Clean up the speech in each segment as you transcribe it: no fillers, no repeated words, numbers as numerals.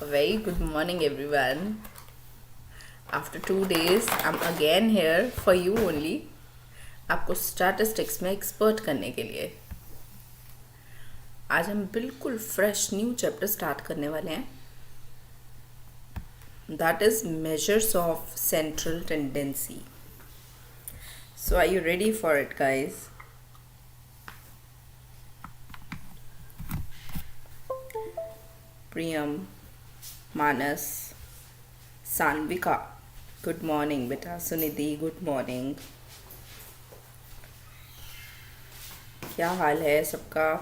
A very good morning, everyone. After 2 days, I'm again here for you only. आपको statistics में expert करने के लिए आज हम बिल्कुल फ्रेश न्यू चैप्टर स्टार्ट करने वाले हैं. That is measures of central tendency. So are you ready for it guys? Priyam, Manas, Sanvika, good morning बेटा. Sunidhi, good morning. क्या हाल है सबका?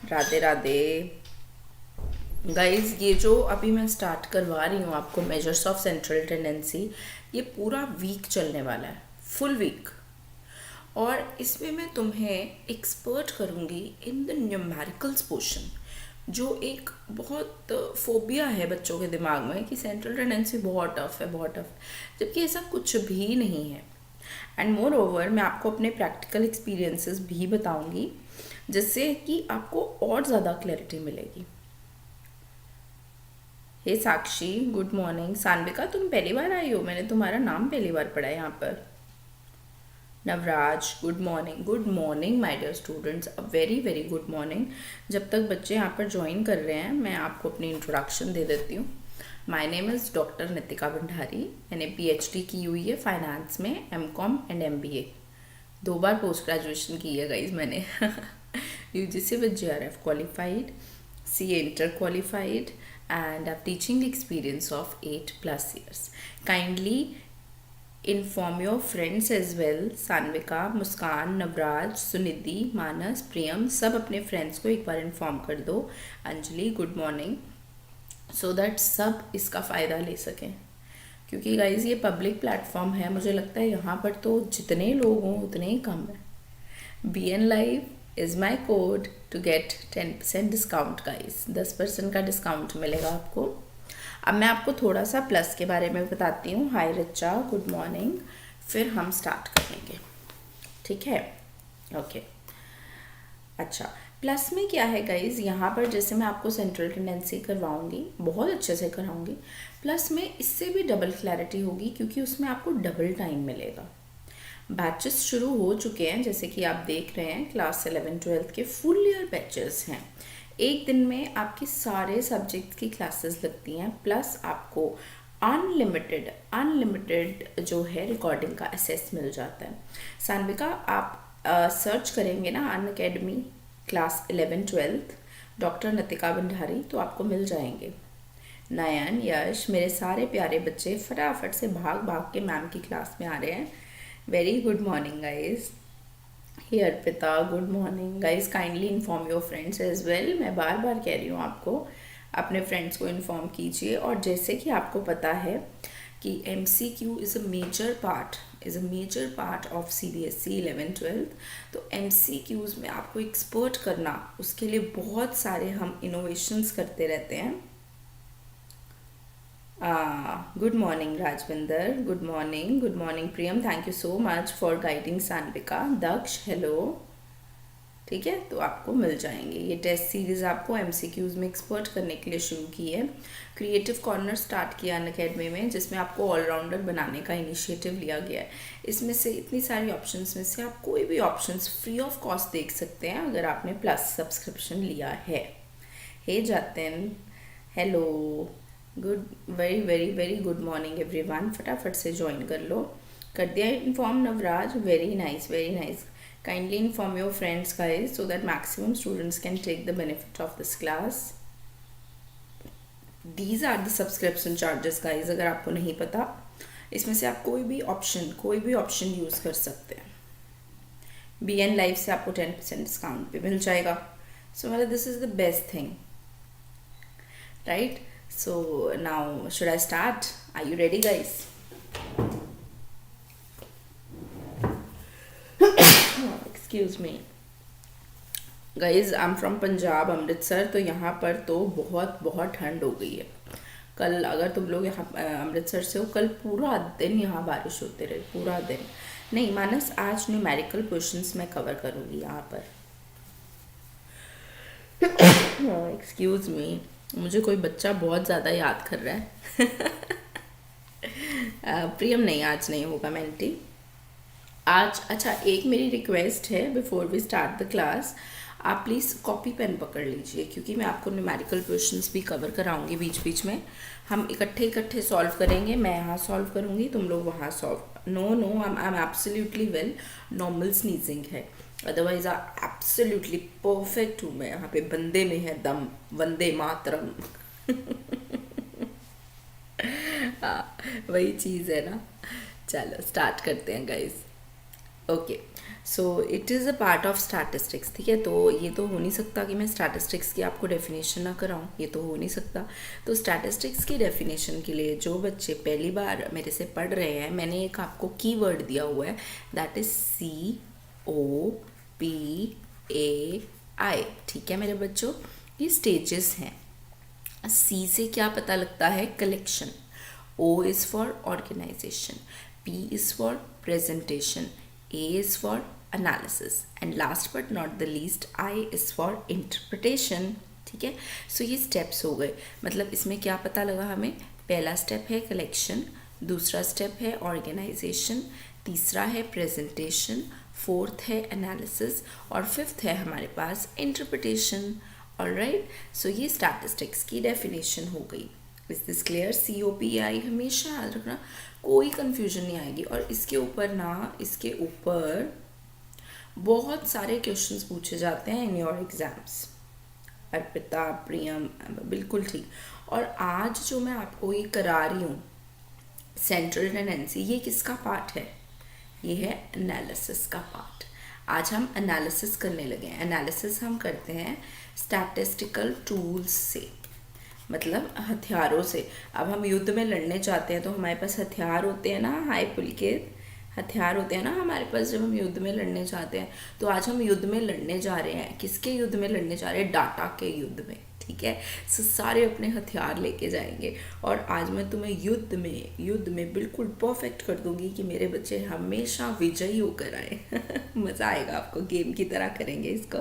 राधे राधे. गाइस, ये जो अभी मैं स्टार्ट करवा रही हूँ आपको मेजर्स ऑफ सेंट्रल टेंडेंसी, ये पूरा वीक चलने वाला है, फुल वीक. और इसमें मैं तुम्हें एक्सपर्ट करूँगी इन द न्यूमेरिकल्स पोर्शन, जो एक बहुत फोबिया है बच्चों के दिमाग में कि सेंट्रल टेंडेंसी बहुत टफ है, बहुत टफ, जबकि ऐसा कुछ भी नहीं है. एंड मोर ओवर मैं आपको अपने प्रैक्टिकल एक्सपीरियंसेस भी बताऊंगी, जिससे कि आपको और ज़्यादा क्लैरिटी मिलेगी. हे साक्षी, गुड मॉर्निंग. सान्विका, तुम पहली बार आई हो, मैंने तुम्हारा नाम पहली बार पढ़ा है यहाँ पर. Navraj, good morning. Good morning my dear students, a very very good morning. जब तक बच्चे यहाँ पर ज्वाइन कर रहे हैं, मैं आपको अपनी इंट्रोडक्शन दे देती हूँ. My name is doctor Nitika Bhandari. मैंने पीएचडी की हुई है फाइनेंस में, एमकॉम एंड एमबीए. 2 बार पोस्ट ग्रेजुएशन की है गाइज मैंने. UGC with JRF qualified, CA inter qualified, and have teaching experience of 8+ years. Kindly inform your friends as well. Sanvika, Muskan, Navraj, Sunidhi, Manas, Priyam, सब अपने फ्रेंड्स को एक बार इन्फॉर्म कर दो. Anjali, good morning. So that सब इसका फ़ायदा ले सकें, क्योंकि गाइज ये पब्लिक प्लेटफॉर्म है. मुझे लगता है यहाँ पर तो जितने लोग हों उतने ही कम है. BN Live is my code to get 10% discount guys. 10% का डिस्काउंट मिलेगा आपको. अब मैं आपको थोड़ा सा प्लस के बारे में बताती हूँ. हाय रिचा, गुड मॉर्निंग. फिर हम स्टार्ट करेंगे, ठीक है? ओके. अच्छा, प्लस में क्या है गाइज, यहाँ पर जैसे मैं आपको सेंट्रल टेंडेंसी करवाऊँगी, बहुत अच्छे से कराऊँगी. प्लस में इससे भी डबल क्लैरिटी होगी, क्योंकि उसमें आपको डबल टाइम मिलेगा. बैचेस शुरू हो चुके हैं, जैसे कि आप देख रहे हैं. क्लास 11-12 के फुल ईयर बैचेस हैं. एक दिन में आपके सारे सब्जेक्ट की क्लासेस लगती हैं, प्लस आपको अनलिमिटेड जो है रिकॉर्डिंग का एक्सेस मिल जाता है. सान्विका, आप सर्च करेंगे ना Unacademy class 11-12 doctor Nitika Bhandari, तो आपको मिल जाएंगे. नयन, यश, मेरे सारे प्यारे बच्चे फटाफट से भाग भाग के मैम की क्लास में आ रहे हैं. Very good morning guys. Hey Arpita, good morning. Guys, kindly inform your friends as well. मैं बार बार कह रही हूँ आपको, अपने फ्रेंड्स को इन्फॉर्म कीजिए. और जैसे कि आपको पता है कि MCQ is a major part of CBSE 11-12. तो MCQs में आपको एक्सपर्ट करना, उसके लिए बहुत सारे हम इनोवेशंस करते रहते हैं. Good morning Rajvinder, good morning Priyam. Thank you so much for guiding Sanvika. Daksh, hello. ठीक है, तो आपको मिल जाएंगे. ये टेस्ट सीरीज़ आपको MCQs में एक्सपर्ट करने के लिए शुरू की है. क्रिएटिव कॉर्नर स्टार्ट किया अनअकैडमी में, जिसमें आपको ऑलराउंडर बनाने का इनिशिएटिव लिया गया है. इसमें से इतनी सारी ऑप्शंस में से आप कोई भी ऑप्शंस फ्री ऑफ कॉस्ट देख सकते हैं, अगर आपने प्लस सब्सक्रिप्शन लिया है. Hey Jatin, hello. Good, very very very good morning everyone. फटाफट से ज्वाइन कर लो. कर दिया inform Navraj. Very nice, very nice. Kindly inform your friends guys, so that maximum students can take the benefit of this class. These are the subscription charges guys, अगर आपको नहीं पता. इसमें से आप कोई भी ऑप्शन यूज़ कर सकते हैं. BN Live से आपको 10% डिस्काउंट भी मिल जाएगा. सो मतलब this is the best thing, right? So now should I start? Are you ready guys? Excuse me. Guys, I'm from Punjab, Amritsar. तो यहाँ पर तो बहुत बहुत ठंड हो गई है. कल अगर तुम लोग यहाँ अमृतसर से हो, कल पूरा दिन यहाँ बारिश होते रहे, पूरा दिन. नहीं मानस, आज न्यूमेरिकल क्वेश्चंस मैं कवर करूँगी यहाँ पर. Excuse me. मुझे कोई बच्चा बहुत ज़्यादा याद कर रहा है। प्रियम नहीं, आज नहीं होगा मेंटी आज। अच्छा, एक मेरी रिक्वेस्ट है before we start the class, आप प्लीज़ कॉपी पेन पकड़ लीजिए, क्योंकि मैं आपको न्यूमेरिकल क्वेश्चंस भी कवर कराऊंगी बीच बीच में। हम इकट्ठे सॉल्व करेंगे, मैं यहाँ सॉल्व करूँगी, तुम लोग वहाँ solve. No no, I am absolutely well, normal sneezing है, अदरवाइज एब्सोल्युटली परफेक्ट हूँ मैं। यहाँ पे बंदे में है दम, वंदे मातरम। हाँ, वही चीज़ है ना। चलो स्टार्ट करते हैं guys. Okay, so it is a part of statistics, ठीक है। तो ये तो हो नहीं सकता कि मैं स्टैटिस्टिक्स की आपको डेफिनेशन ना कराऊँ, ये तो हो नहीं सकता। तो स्टैटिस्टिक्स की डेफिनेशन के लिए जो बच्चे पहली बार मेरे से पढ़ रहे हैं, मैंने एक आपको कीवर्ड दिया हुआ है, दैट इज़ COPAI, ठीक है मेरे बच्चों। ये स्टेजेस हैं। C से क्या पता लगता है? Collection. O is for organization, P is for presentation, A is for analysis, and last but not the least I is for interpretation, ठीक है। सो ये स्टेप्स हो गए, मतलब इसमें क्या पता लगा हमें? पहला स्टेप है कलेक्शन, दूसरा स्टेप है ऑर्गेनाइजेशन, तीसरा है प्रेजेंटेशन, फोर्थ है एनालिसिस, और फिफ्थ है हमारे पास इंटरप्रिटेशन। ऑलराइट, सो ये स्टैटिस्टिक्स की डेफिनेशन हो गई। Is this clear? COPAI हमेशा याद रखना, कोई कंफ्यूजन नहीं आएगी। और इसके ऊपर बहुत सारे क्वेश्चंस पूछे जाते हैं इन योर एग्जाम्स। अर्पिता, प्रियम, बिल्कुल ठीक। और आज जो मैं आपको ये करा रही हूँ सेंट्रल टेंडेंसी, ये किसका पार्ट है? ये है एनालिसिस का पार्ट। आज हम एनालिसिस करने लगे हैं। एनालिसिस हम करते हैं स्टैटिस्टिकल टूल्स से, मतलब हथियारों से। अब हम युद्ध में लड़ने चाहते हैं तो हमारे पास हथियार होते हैं ना। हाय पुलकित, हथियार होते हैं ना हमारे पास जब हम युद्ध में लड़ने चाहते हैं। तो आज हम युद्ध में लड़ने जा रहे हैं। किसके युद्ध में लड़ने जा रहे हैं? डाटा के युद्ध में, ठीक है। सो सारे अपने हथियार लेके जाएंगे और आज मैं तुम्हें युद्ध में बिल्कुल परफेक्ट कर दूंगी कि मेरे बच्चे हमेशा विजयी होकर आए। मज़ा आएगा आपको, गेम की तरह करेंगे इसको।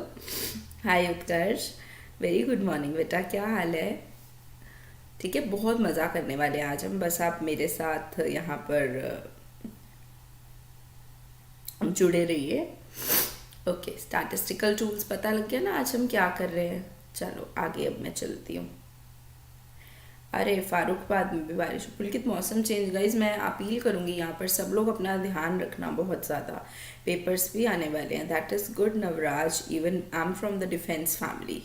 हाय उत्कर्ष, वेरी गुड मॉर्निंग बेटा, क्या हाल है? ठीक है, बहुत मज़ा करने वाले हैं आज हम। बस आप मेरे साथ यहाँ पर जुड़े रहिए। ओके, स्टैटिस्टिकल टूल्स पता लग गया ना आज हम क्या कर रहे हैं। चलो आगे अब मैं चलती हूँ। अरे फारूकबाद में भी बारिश। पुलकित, मौसम चेंज गाइज, मैं अपील करूँगी यहाँ पर सब लोग अपना ध्यान रखना बहुत ज़्यादा। पेपर्स भी आने वाले हैं। That is good Navraj, even I am from the defence family.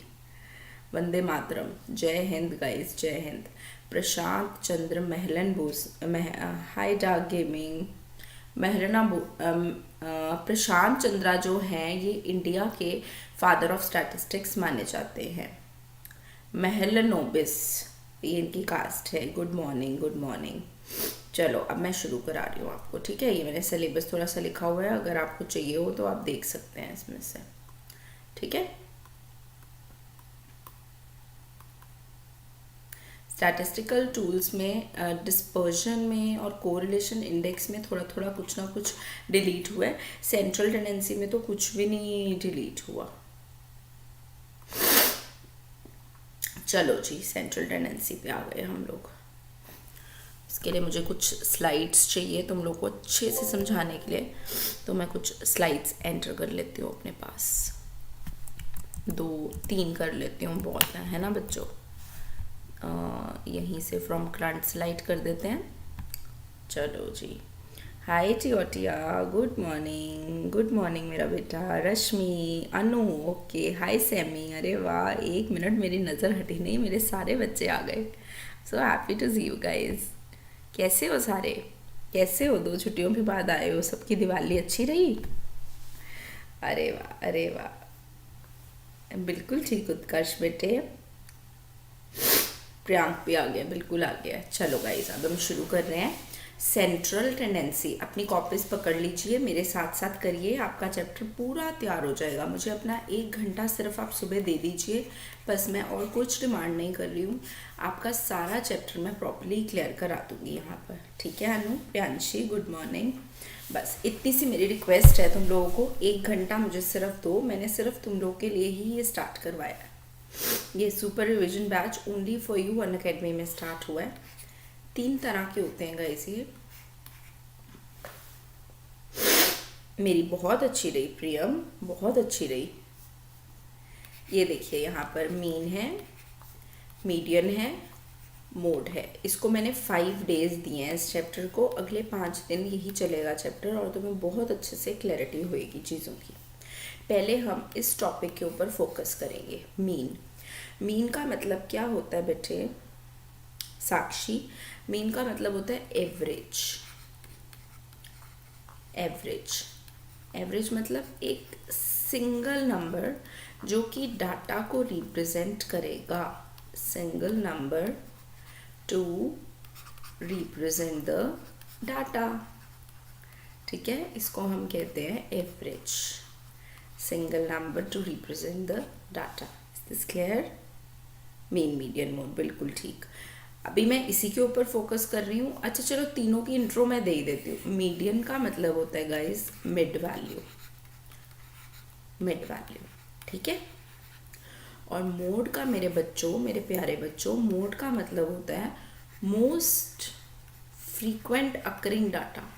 Vande Mataram, Jai Hind guys, Jai Hind. Prashant Chandra Mahalanobis, hi dark gaming, महरना प्रशांत चंद्रा जो हैं ये इंडिया के फादर ऑफ स्टैटिस्टिक्स माने जाते हैं। महलनोबिस, ये इनकी कास्ट है। Good morning, good morning. चलो अब मैं शुरू करा रही हूँ आपको, ठीक है। ये मैंने सिलेबस थोड़ा सा लिखा हुआ है, अगर आपको चाहिए हो तो आप देख सकते हैं इसमें से, ठीक है। स्टैटिस्टिकल टूल्स में डिस्पर्जन में और कोरिलेशन इंडेक्स में थोड़ा थोड़ा कुछ ना कुछ डिलीट हुआ है। सेंट्रल टेंडेंसी में तो कुछ भी नहीं डिलीट हुआ। चलो जी, सेंट्रल टेंडेंसी पे आ गए हम लोग। इसके लिए मुझे कुछ स्लाइड्स चाहिए तुम लोग को अच्छे से समझाने के लिए, तो मैं कुछ स्लाइड्स एंटर कर लेती हूँ अपने पास। 2-3 कर लेती हूँ, बहुत है ना बच्चों। यहीं से फ्रॉम करंट स्लाइड कर देते हैं। चलो जी, हाय टियोटिया, गुड मॉर्निंग, गुड मॉर्निंग मेरा बेटा। रश्मि, अनु, ओके, हाय सैमी, अरे वाह, 1 मिनट मेरी नज़र हटी नहीं, मेरे सारे बच्चे आ गए। So happy to see you guys. कैसे हो सारे, कैसे हो? 2 छुट्टियों के बाद आए हो, सबकी दिवाली अच्छी रही? अरे वाह, अरे वाह, बिल्कुल ठीक उत्कर्ष बेटे। प्रियांक भी आ गया, बिल्कुल आ गया। चलो गाइस, अब हम शुरू कर रहे हैं सेंट्रल टेंडेंसी। अपनी कॉपीज पकड़ लीजिए, मेरे साथ साथ करिए, आपका चैप्टर पूरा तैयार हो जाएगा। मुझे अपना 1 घंटा सिर्फ आप सुबह दे दीजिए, बस मैं और कुछ डिमांड नहीं कर रही हूँ। आपका सारा चैप्टर मैं प्रॉपर्ली क्लियर करा दूँगी यहाँ पर, ठीक है। अनु, प्रियांशी, गुड मॉर्निंग। बस इतनी सी मेरी रिक्वेस्ट है तुम लोगों को, 1 घंटा मुझे सिर्फ दो। मैंने सिर्फ तुम लोगों के लिए ही ये स्टार्ट करवाया है। ये super revision batch only for you Unacademy में स्टार्ट हुआ है। 3 तरह के होते हैं गाइस ये। मेरी बहुत अच्छी रही प्रियम, बहुत अच्छी रही। ये देखिए यहाँ पर मीन है, मीडियन है, मोड है। इसको मैंने 5 डेज दिए हैं इस चैप्टर को। अगले 5 दिन यही चलेगा चैप्टर और तुम्हें बहुत अच्छे से क्लैरिटी होएगी चीज़ों की। पहले हम इस टॉपिक के ऊपर फोकस करेंगे। मीन। मीन का मतलब क्या होता है बेटे? साक्षी, मीन का मतलब होता है एवरेज। एवरेज, एवरेज मतलब एक सिंगल नंबर जो कि डाटा को रिप्रेजेंट करेगा। Single number two represent the data. ठीक है, इसको हम कहते हैं average. Single number two represent the data. Is this clear? Mean, median, mode, बिल्कुल ठीक। अभी मैं इसी के ऊपर फोकस कर रही हूँ। अच्छा चलो, तीनों की इंट्रो मैं दे ही देती हूँ। मीडियन का मतलब होता है guys mid value, mid value. ठीक है। और मोड का मेरे बच्चों, मेरे प्यारे बच्चों, मोड का मतलब होता है मोस्ट फ्रीक्वेंट अकरिंग डाटा।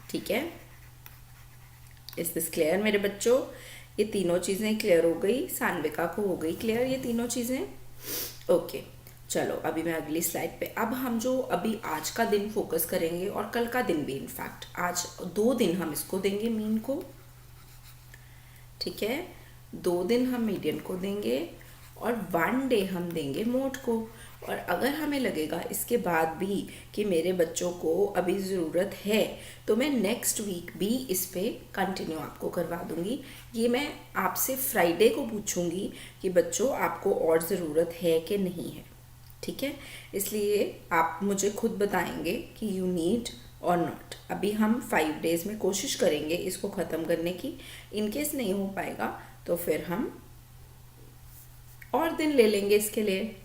ठीक है, इज दिस क्लियर मेरे बच्चों? ये तीनों चीज़ें क्लियर हो गई। सान्विका को हो गई क्लियर ये तीनों चीज़ें? ओके चलो, अभी मैं अगली स्लाइड पे। अब हम जो अभी आज का दिन फोकस करेंगे और कल का दिन भी, इनफैक्ट आज 2 दिन हम इसको देंगे मीन को। ठीक है, 2 दिन हम मीडियन को देंगे और 1 डे हम देंगे मोड को। और अगर हमें लगेगा इसके बाद भी कि मेरे बच्चों को अभी ज़रूरत है तो मैं नेक्स्ट वीक भी इस पे कंटिन्यू आपको करवा दूंगी। ये मैं आपसे फ्राइडे को पूछूंगी कि बच्चों आपको और ज़रूरत है कि नहीं है। ठीक है, इसलिए आप मुझे खुद बताएंगे कि यू नीड और नॉट। अभी हम 5 डेज में कोशिश करेंगे इसको ख़त्म करने की। इनकेस नहीं हो पाएगा तो फिर हम और दिन ले लेंगे इसके लिए।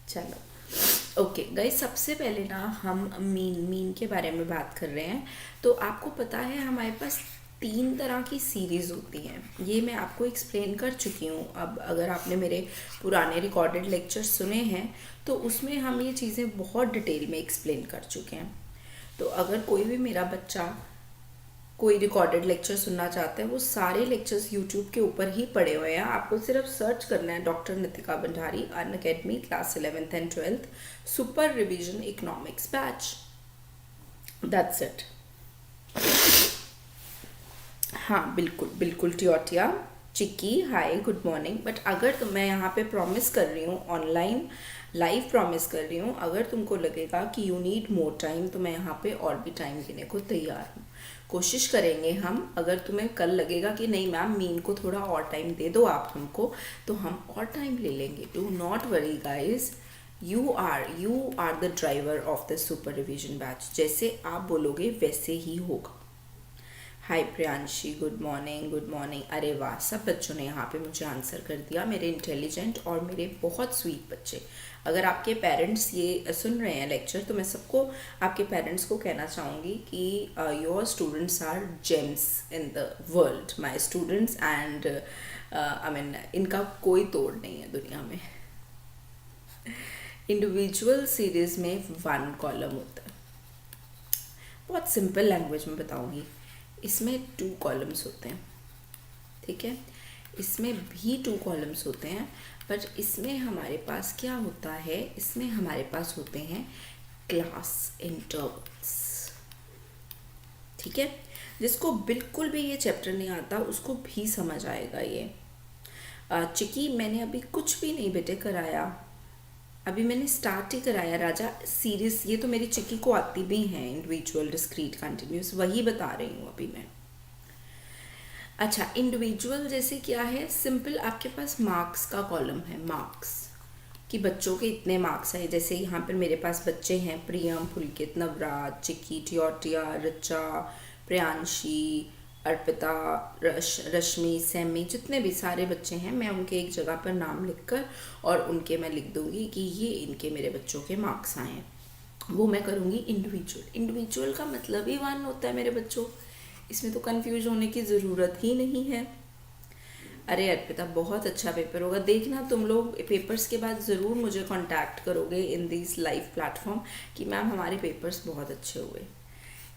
चलो ओके गाइस, सबसे पहले ना हम मीन के बारे में बात कर रहे हैं। तो आपको पता है हमारे पास 3 तरह की सीरीज़ होती हैं। ये मैं आपको एक्सप्लेन कर चुकी हूँ। अब अगर आपने मेरे पुराने रिकॉर्डेड लेक्चर सुने हैं तो उसमें हम ये चीज़ें बहुत डिटेल में एक्सप्लेन कर चुके हैं। तो अगर कोई भी मेरा बच्चा कोई रिकॉर्डेड लेक्चर सुनना चाहता है, वो सारे लेक्चर्स यूट्यूब के ऊपर ही पड़े हुए हैं। आपको सिर्फ सर्च करना है doctor Nitika Bhandari Unacademy class 11th and 12th super revision economics batch. That's it. हाँ बिल्कुल बिल्कुल, टियोटिया चिक्की हाय गुड मॉर्निंग। बट अगर मैं यहाँ पे प्रॉमिस कर रही हूँ, ऑनलाइन लाइव प्रॉमिस कर रही हूँ, अगर तुमको लगेगा कि यू नीड मोर टाइम तो मैं यहाँ पे और भी टाइम देने को तैयार हूँ। कोशिश करेंगे हम। अगर तुम्हें कल लगेगा कि नहीं मैम मीन को थोड़ा और टाइम दे दो आप हमको, तो हम और टाइम ले लेंगे। Do not worry guys, you are the driver of the super revision batch. जैसे आप बोलोगे वैसे ही होगा। Hi Priyanshi good morning, good morning. अरे वाह, सब बच्चों ने यहाँ पे मुझे आंसर कर दिया, मेरे इंटेलिजेंट और मेरे बहुत स्वीट बच्चे। अगर आपके पेरेंट्स ये सुन रहे हैं लेक्चर तो मैं सबको, आपके पेरेंट्स को कहना चाहूँगी कि your students are gems in the world, my students. And I mean इनका कोई तोड़ नहीं है दुनिया में। इंडिविजुअल सीरीज में 1 कॉलम होता है। बहुत सिंपल लैंग्वेज में बताऊँगी। इसमें 2 कॉलम्स होते हैं। ठीक है, इसमें भी 2 कॉलम्स होते हैं, बट इसमें हमारे पास क्या होता है, इसमें हमारे पास होते हैं क्लास इंटरवल्स। ठीक है, जिसको बिल्कुल भी ये चैप्टर नहीं आता उसको भी समझ आएगा ये। चिकी मैंने अभी कुछ भी नहीं बेटे कराया, अभी मैंने स्टार्ट ही कराया राजा सीरीज। ये तो मेरी चिक्की को आती भी हैं, इंडिविजुअल डिस्क्रीट कंटिन्यूस, वही बता रही हूँ अभी मैं। अच्छा, इंडिविजुअल जैसे क्या है, सिंपल आपके पास मार्क्स का कॉलम है, मार्क्स कि बच्चों के इतने मार्क्स आए। जैसे यहाँ पर मेरे पास बच्चे हैं प्रियम, पुलकित, नवराज, चिक्की, टियोटिया, रिचा, प्रियांशी, अर्पिता, रश्मि, सैमी, जितने भी सारे बच्चे हैं मैं उनके एक जगह पर नाम लिखकर और उनके मैं लिख दूंगी कि ये इनके मेरे बच्चों के मार्क्स आए हैं। वो मैं करूँगी इंडिविजुअल। इंडिविजुअल का मतलब ही 1 होता है मेरे बच्चों, इसमें तो कंफ्यूज होने की ज़रूरत ही नहीं है। अरे अर्पिता, बहुत अच्छा पेपर होगा, देखना तुम लोग पेपर्स के बाद ज़रूर मुझे कांटेक्ट करोगे इन दिस लाइव प्लेटफॉर्म कि मैम हमारे पेपर्स बहुत अच्छे हुए।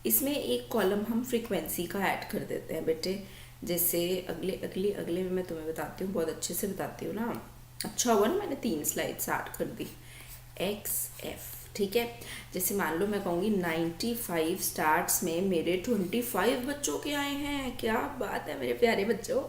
इसमें एक कॉलम हम फ्रीक्वेंसी का ऐड कर देते हैं बेटे, जैसे अगले में मैं तुम्हें बताती हूँ, बहुत अच्छे से बताती हूँ ना। अच्छा हुआ ना मैंने 3 स्लाइड्स ऐड कर दी। XF, ठीक है। जैसे मान लो मैं कहूँगी 95 स्टार्ट्स में मेरे 25 बच्चों के आए हैं। क्या बात है मेरे प्यारे बच्चों,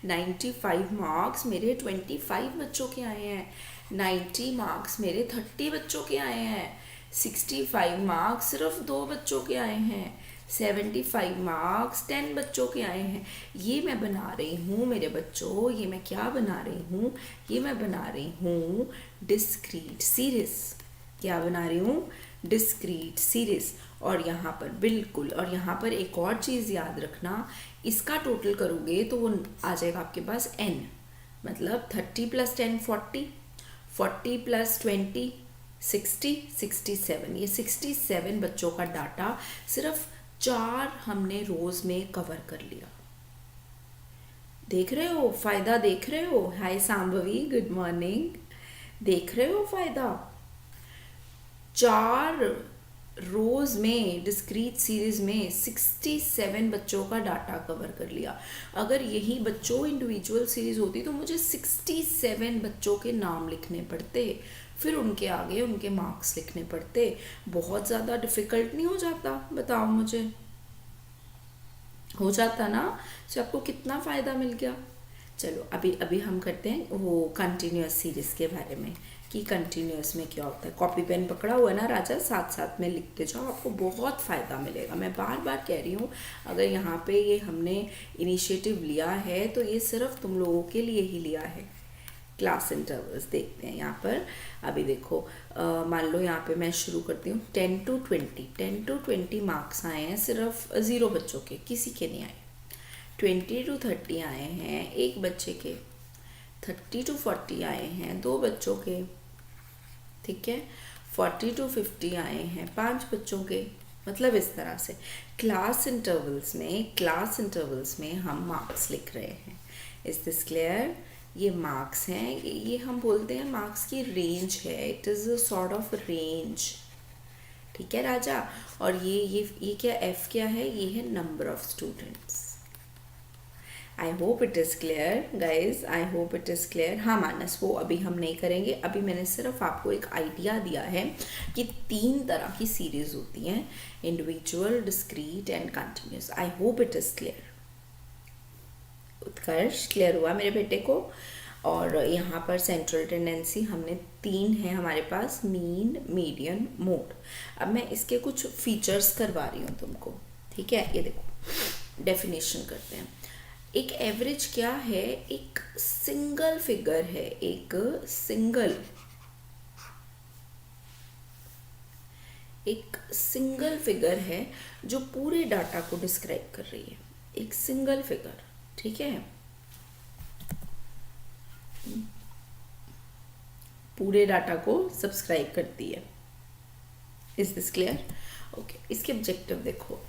95 मार्क्स मेरे 25 बच्चों के आए हैं। 90 मार्क्स मेरे 30 बच्चों के आए हैं। 65 मार्क्स सिर्फ 2 बच्चों के आए हैं। 75 मार्क्स 10 बच्चों के आए हैं। ये मैं बना रही हूँ मेरे बच्चों, ये मैं क्या बना रही हूँ, ये मैं बना रही हूँ डिस्क्रीट सीरीज। क्या बना रही हूँ, डिस्क्रीट सीरीज। और यहाँ पर बिल्कुल, और यहाँ पर एक और चीज़ याद रखना, इसका टोटल करोगे तो वो आ जाएगा आपके पास n, मतलब 30 + 10 40, 40 + 20 60, 67। ये 67 बच्चों का डाटा सिर्फ 4 हमने रोज में कवर कर लिया। देख रहे हो फायदा, देख रहे हो। हाय सांभवी, गुड मॉर्निंग। देख रहे हो फायदा, 4 रोज में डिस्क्रीट सीरीज में 67 बच्चों का डाटा कवर कर लिया। अगर यही बच्चों इंडिविजुअल सीरीज होती तो मुझे 67 बच्चों के नाम लिखने पड़ते, फिर उनके आगे उनके मार्क्स लिखने पड़ते। बहुत ज़्यादा डिफ़िकल्ट नहीं हो जाता, बताओ मुझे। हो जाता ना। तो आपको कितना फ़ायदा मिल गया। चलो अभी हम करते हैं वो कंटिन्यूअस सीरीज़ के बारे में, कि कंटिन्यूअस में क्या होता है। कॉपी पेन पकड़ा हुआ है ना राजा, साथ साथ में लिखते जाओ, आपको बहुत फ़ायदा मिलेगा। मैं बार बार कह रही हूँ, अगर यहाँ पे ये हमने इनिशिएटिव लिया है तो ये सिर्फ तुम लोगों के लिए ही लिया है। क्लास इंटरवल्स देखते हैं यहाँ पर। अभी देखो मान लो यहाँ पे मैं शुरू करती हूँ 10 to 20। 10 to 20 मार्क्स आए हैं सिर्फ 0 बच्चों के, किसी के नहीं आए। 20 to 30 आए हैं 1 बच्चे के। 30 to 40 आए हैं 2 बच्चों के, ठीक है। 40 to 50 आए हैं 5 बच्चों के। मतलब इस तरह से क्लास इंटरवल्स में हम मार्क्स लिख रहे हैं। Is this clear. ये मार्क्स हैं, ये हम बोलते हैं मार्क्स की रेंज है। It is a sort of range, ठीक है राजा। और ये क्या एफ क्या है, ये है number of students. I hope it is clear guys, I hope it is clear. हाँ मानस, वो अभी हम नहीं करेंगे। अभी मैंने सिर्फ आपको एक आइडिया दिया है कि 3 तरह की सीरीज होती हैं, individual, discrete and continuous. I hope it is clear. Utkarsh, clear हुआ मेरे बेटे को। और यहाँ पर सेंट्रल टेंडेंसी हमने 3 है हमारे पास, मीन, मीडियन, मोड। अब मैं इसके कुछ फीचर्स करवा रही हूँ तुमको, ठीक है। ये देखो डेफिनेशन करते हैं। एक एवरेज क्या है, एक सिंगल फिगर है, एक सिंगल फिगर है जो पूरे डाटा को डिस्क्राइब कर रही है। एक सिंगल फिगर, ठीक है, पूरे डाटा को सब्सक्राइब करती है। Is this clear. ओके, इसके ऑब्जेक्टिव देखो।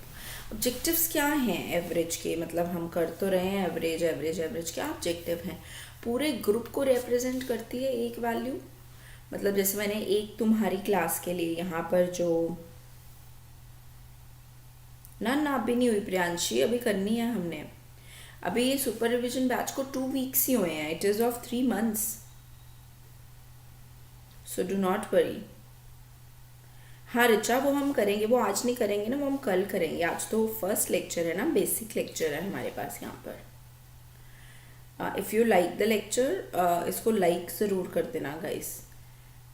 ऑब्जेक्टिव्स क्या हैं एवरेज के, मतलब हम कर तो रहे हैं एवरेज एवरेज एवरेज, क्या ऑब्जेक्टिव हैं। पूरे ग्रुप को रिप्रेजेंट करती है एक वैल्यू। मतलब जैसे मैंने एक तुम्हारी क्लास के लिए यहाँ पर जो ना अभी नहीं हुई प्रियांशी, अभी करनी है हमने। अभी ये सुपर रिविजन बैच को 2 वीक्स ही हुए हैं। It is of 3 months, so do not worry. हाँ रिचा, वो हम करेंगे, वो आज नहीं करेंगे ना, वो हम कल करेंगे। आज तो फर्स्ट लेक्चर है ना, बेसिक लेक्चर है हमारे पास यहाँ पर। If you like the lecture, इसको लाइक ज़रूर कर देना गाइस।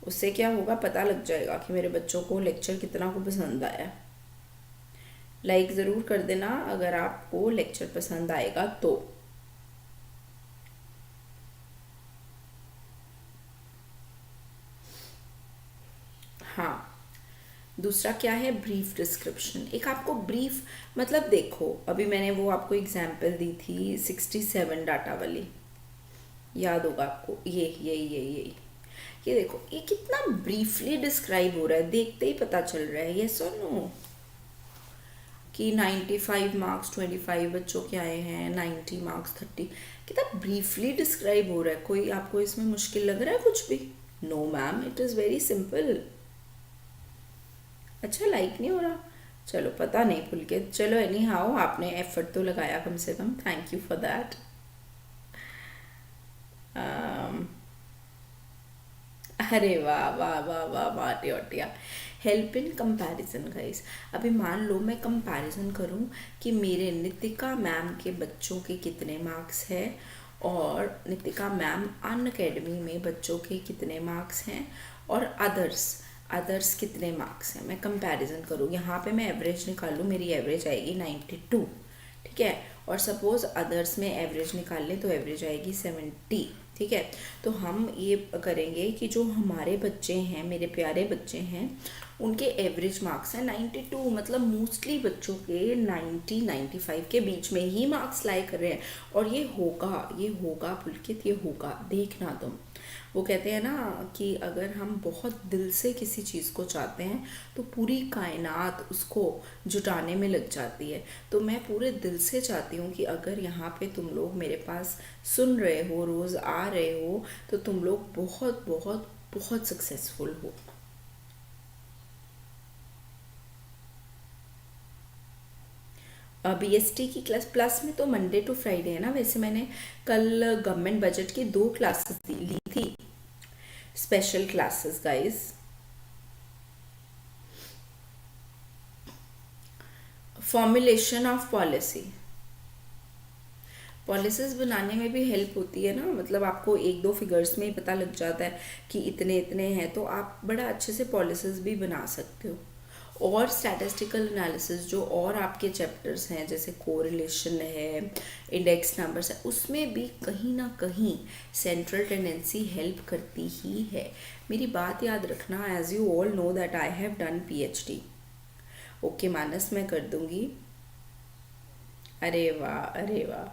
उससे क्या होगा, पता लग जाएगा कि मेरे बच्चों को लेक्चर कितना को पसंद आया। लाइक ज़रूर कर देना अगर आपको लेक्चर पसंद आएगा तो। हाँ, दूसरा क्या है, ब्रीफ डिस्क्रिप्शन। एक आपको ब्रीफ, मतलब देखो अभी मैंने वो आपको एग्जाम्पल दी थी 67 डाटा वाली, याद होगा आपको। ये ये देखो, ये कितना ब्रीफली डिस्क्राइब हो रहा है, देखते ही पता चल रहा है, यस और नो, कि 95 मार्क्स 25 बच्चों के आए हैं, 90 मार्क्स 30। कितना ब्रीफली डिस्क्राइब हो रहा है। कोई आपको इसमें मुश्किल लग रहा है कुछ भी? No ma'am, it is very simple. अच्छा, लाइक नहीं हो रहा, चलो पता नहीं पुलकित, चलो एनी हाउ आपने एफर्ट तो लगाया कम से कम, थैंक यू फॉर दैट। अरे वाह वाह वाह वाह वाह Tia. Help in comparison guys. अभी मान लो मैं कंपैरिजन करूं कि मेरे नितिका मैम के बच्चों के कितने मार्क्स है और नितिका मैम अन अकेडमी में बच्चों के कितने मार्क्स हैं और अदर्स कितने मार्क्स हैं। मैं कंपैरिजन करूं, यहाँ पे मैं एवरेज निकालूं, मेरी एवरेज आएगी 92, ठीक है। और सपोज अदर्स में एवरेज निकाल लें तो एवरेज आएगी 70, ठीक है। तो हम ये करेंगे कि जो हमारे बच्चे हैं, मेरे प्यारे बच्चे हैं, उनके एवरेज मार्क्स हैं 92, मतलब मोस्टली बच्चों के 90-95 के बीच में ही मार्क्स लाई कर रहे हैं। और ये होगा पुलकित, ये होगा, देखना तुम। वो कहते हैं ना कि अगर हम बहुत दिल से किसी चीज़ को चाहते हैं तो पूरी कायनात उसको जुटाने में लग जाती है। तो मैं पूरे दिल से चाहती हूँ कि अगर यहाँ पे तुम लोग मेरे पास सुन रहे हो, रोज़ आ रहे हो, तो तुम लोग बहुत बहुत बहुत सक्सेसफुल हो। BST की क्लास प्लस में तो मंडे टू फ्राइडे है ना। वैसे मैंने कल गवर्नमेंट बजट की 2 क्लासेस ली थी, special classes guys. Formulation of policies बनाने में भी हेल्प होती है ना, मतलब आपको 1-2 फिगर्स में ही पता लग जाता है कि इतने इतने हैं, तो आप बड़ा अच्छे से पॉलिसीज भी बना सकते हो। और स्टैटिस्टिकल एनालिसिस जो और आपके चैप्टर्स हैं, जैसे कोरिलेशन है, इंडेक्स नंबर्स है, उसमें भी कहीं ना कहीं सेंट्रल टेंडेंसी हेल्प करती ही है। मेरी बात याद रखना, as you all know that I have done PhD। Okay Manas, मैं कर दूंगी। अरे वाह, अरे वाह।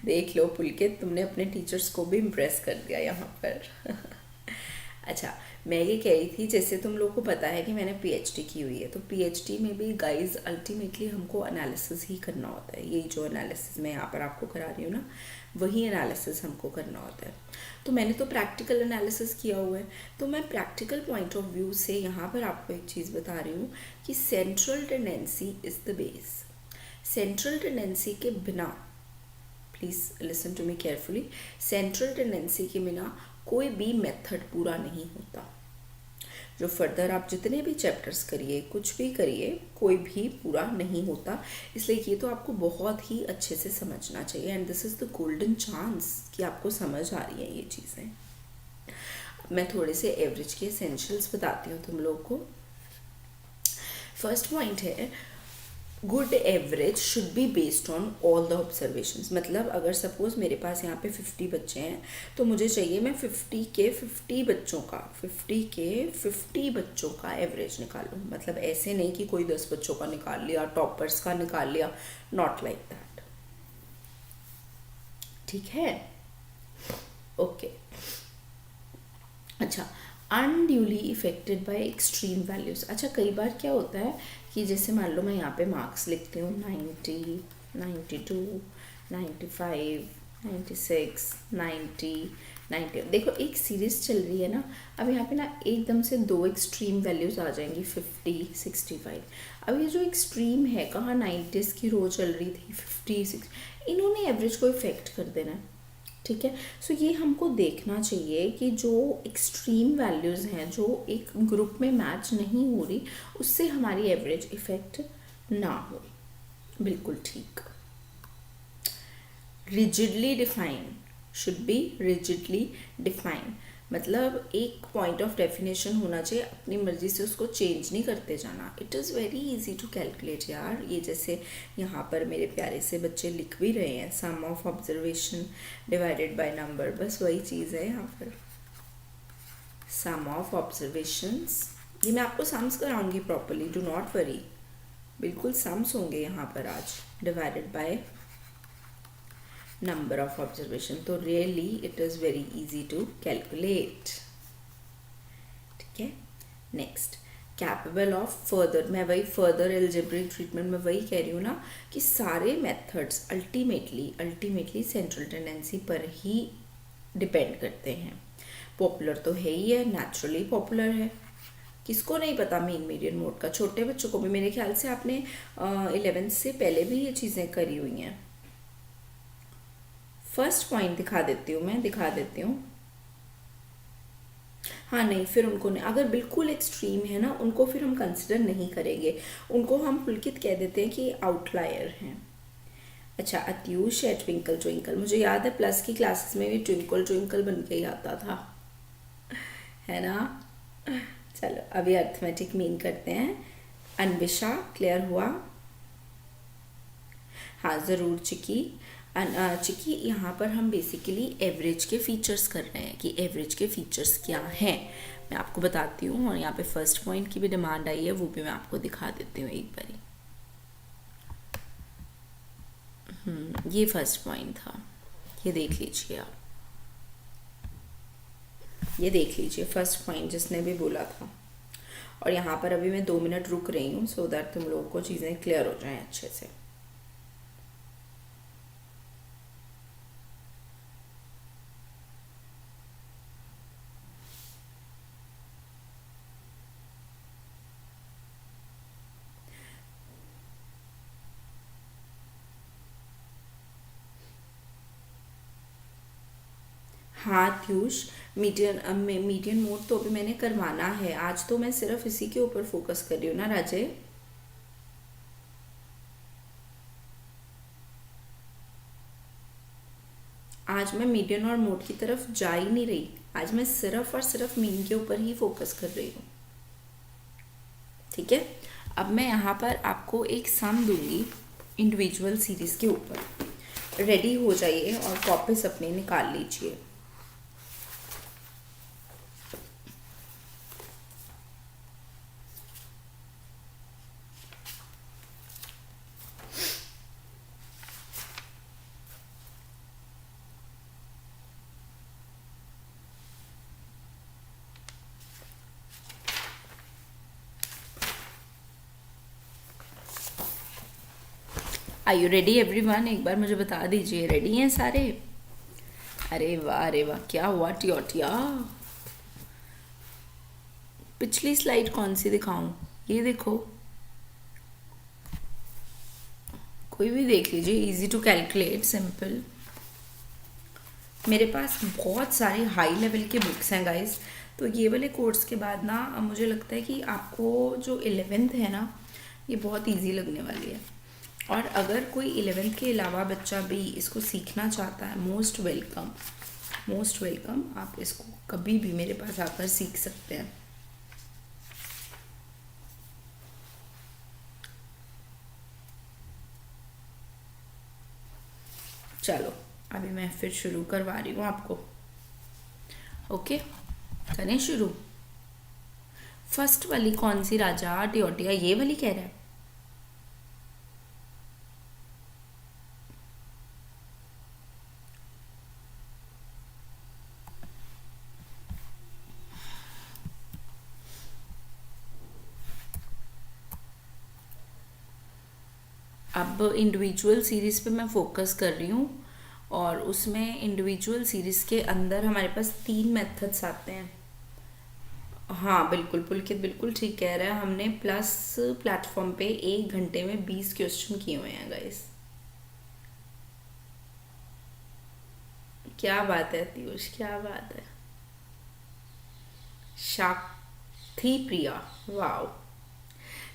देख लो पुलकित, तुमने अपने टीचर्स को भी इम्प्रेस कर दिया यहाँ पर। अच्छा, मैं ये कह रही थी, जैसे तुम लोग को पता है कि मैंने PhD की हुई है, तो PhD में भी गाइज अल्टीमेटली हमको एनालिसिस ही करना होता है। यही जो एनालिसिस मैं यहाँ पर आपको करा रही हूँ ना, वही एनालिसिस हमको करना होता है। तो मैंने तो प्रैक्टिकल एनालिसिस किया हुआ है, तो मैं प्रैक्टिकल पॉइंट ऑफ व्यू से यहाँ पर आपको एक चीज़ बता रही हूँ कि central tendency is the base. Central tendency के बिना, please listen to me carefully, central tendency के बिना कोई भी मेथड पूरा नहीं होता। जो फर्दर आप जितने भी चैप्टर्स करिए, कुछ भी करिए, कोई भी पूरा नहीं होता। इसलिए ये तो आपको बहुत ही अच्छे से समझना चाहिए, and this is the golden chance कि आपको समझ आ रही है ये चीज़ें। मैं थोड़े से एवरेज के एसेंशियल्स बताती हूँ तुम लोग को। फर्स्ट पॉइंट है, good average should be based on all the observations. मतलब अगर सपोज मेरे पास यहाँ पे 50 बच्चे हैं, तो मुझे चाहिए मैं 50 के 50 बच्चों का एवरेज निकालूं। मतलब ऐसे नहीं कि कोई 10 बच्चों का निकाल लिया, टॉपर्स का निकाल लिया, नॉट लाइक दैट, ठीक है। ओके, अच्छा, unduly affected by extreme values. अच्छा, कई बार क्या होता है कि जैसे मान लो मैं यहाँ पे मार्क्स लिखती हूँ 90, 92, 95, 96, 90, 90। देखो एक सीरीज चल रही है ना, अब यहाँ पे ना एकदम से 2 एक्सट्रीम वैल्यूज़ आ जाएंगी, 50, 65। अब ये जो एक्सट्रीम है, कहाँ 90s की रो चल रही थी, 50, 60, इन्होंने एवरेज को इफेक्ट कर देना है, ठीक है। सो ये हमको देखना चाहिए कि जो एक्सट्रीम वैल्यूज़ हैं, जो एक ग्रुप में मैच नहीं हो रही, उससे हमारी एवरेज इफेक्ट ना हो। बिल्कुल ठीक। Rigidly define, should be rigidly define, मतलब एक पॉइंट ऑफ डेफिनेशन होना चाहिए, अपनी मर्जी से उसको चेंज नहीं करते जाना। It is very easy to calculate यार। ये जैसे यहाँ पर मेरे प्यारे से बच्चे लिख भी रहे हैं, sum of observation divided by number, बस वही चीज़ है यहाँ पर, सम ऑफ ऑब्जर्वेशंस। ये मैं आपको सम्स कराऊंगी प्रॉपरली, डू नॉट वरी, बिल्कुल सम्स होंगे यहाँ पर आज, divided by number of observation, तो really it is very easy to calculate. ठीक है. नेक्स्ट, कैपेबल ऑफ फर्दर, मैं वही फर्दर एल्जेब्रिक ट्रीटमेंट में वही कह रही हूँ ना कि सारे मेथड्स अल्टीमेटली सेंट्रल टेंडेंसी पर ही डिपेंड करते हैं. पॉपुलर तो है ही है, नेचुरली पॉपुलर है. किसको नहीं पता मीन मीडियन मोड का? छोटे बच्चों को भी. मेरे ख्याल से आपने 11th से पहले भी ये चीज़ें करी हुई हैं. फर्स्ट पॉइंट दिखा देती हूँ. हाँ नहीं, फिर उनको नहीं, अगर बिल्कुल एक्सट्रीम है ना उनको फिर हम कंसिडर नहीं करेंगे. उनको हम पुलकित कह देते हैं कि आउटलायर हैं. अच्छा, अत्युष है ट्विंकल ट्विंकल. मुझे याद है प्लस की क्लासेस में भी ट्विंकल ट्विंकल बन के ही आता था, है ना. चलो अभी अर्थमेटिक मीन करते हैं. अनविशा, क्लियर हुआ? हाँ ज़रूर चिकी. चिकी, यहाँ पर हम बेसिकली एवरेज के फीचर्स कर रहे हैं कि एवरेज के फीचर्स क्या हैं. मैं आपको बताती हूँ, और यहाँ पे फर्स्ट पॉइंट की भी डिमांड आई है, वो भी मैं आपको दिखा देती हूँ एक बारी. ये फर्स्ट पॉइंट था, ये देख लीजिए आप. ये देख लीजिए फर्स्ट पॉइंट जिसने भी बोला था. और यहाँ पर अभी मैं 2 मिनट रुक रही हूँ सो दैट तुम लोगों को चीज़ें क्लियर हो जाएं अच्छे से. हाँ त्यूष, मीडियन मोड तो अभी मैंने करवाना है. आज तो मैं सिर्फ इसी के ऊपर फोकस कर रही हूँ ना राजे. आज मैं मीडियन और मोड की तरफ जा ही नहीं रही. आज मैं सिर्फ और सिर्फ मीन के ऊपर ही फोकस कर रही हूँ. ठीक है. अब मैं यहाँ पर आपको एक सम दूंगी इंडिविजुअल सीरीज के ऊपर. रेडी हो जाइए और कॉपीज अपने निकाल लीजिए. Are you ready everyone? एक बार मुझे बता दीजिए, रेडी हैं सारे? अरे वाह, क्या हुआ टियोटिया. पिछली स्लाइड कौन सी दिखाऊं? ये देखो, कोई भी देख लीजिए. Easy to calculate, simple. मेरे पास बहुत सारे हाई लेवल के बुक्स हैं गाइस. तो ये वाले कोर्स के बाद ना मुझे लगता है कि आपको जो 11th है ना ये बहुत इजी लगने वाली है. और अगर कोई 11th के अलावा बच्चा भी इसको सीखना चाहता है, मोस्ट वेलकम. आप इसको कभी भी मेरे पास आकर सीख सकते हैं. चलो अभी मैं फिर शुरू करवा रही हूँ आपको. ओके, करें शुरू. फर्स्ट वाली कौन सी राजा? टियोटिया ये वाली कह रहा है. अब इंडिविजुअल सीरीज़ पे मैं फोकस कर रही हूँ. और उसमें इंडिविजुअल सीरीज़ के अंदर हमारे पास 3 मेथड्स आते हैं. हाँ बिल्कुल पुलकित, बिल्कुल ठीक कह रहा है. हमने प्लस प्लेटफॉर्म पे 1 घंटे में 20 क्वेश्चन किए हुए हैं गाइस. क्या बात है पीयूष, क्या बात है. शाक्ति प्रिया, वाओ.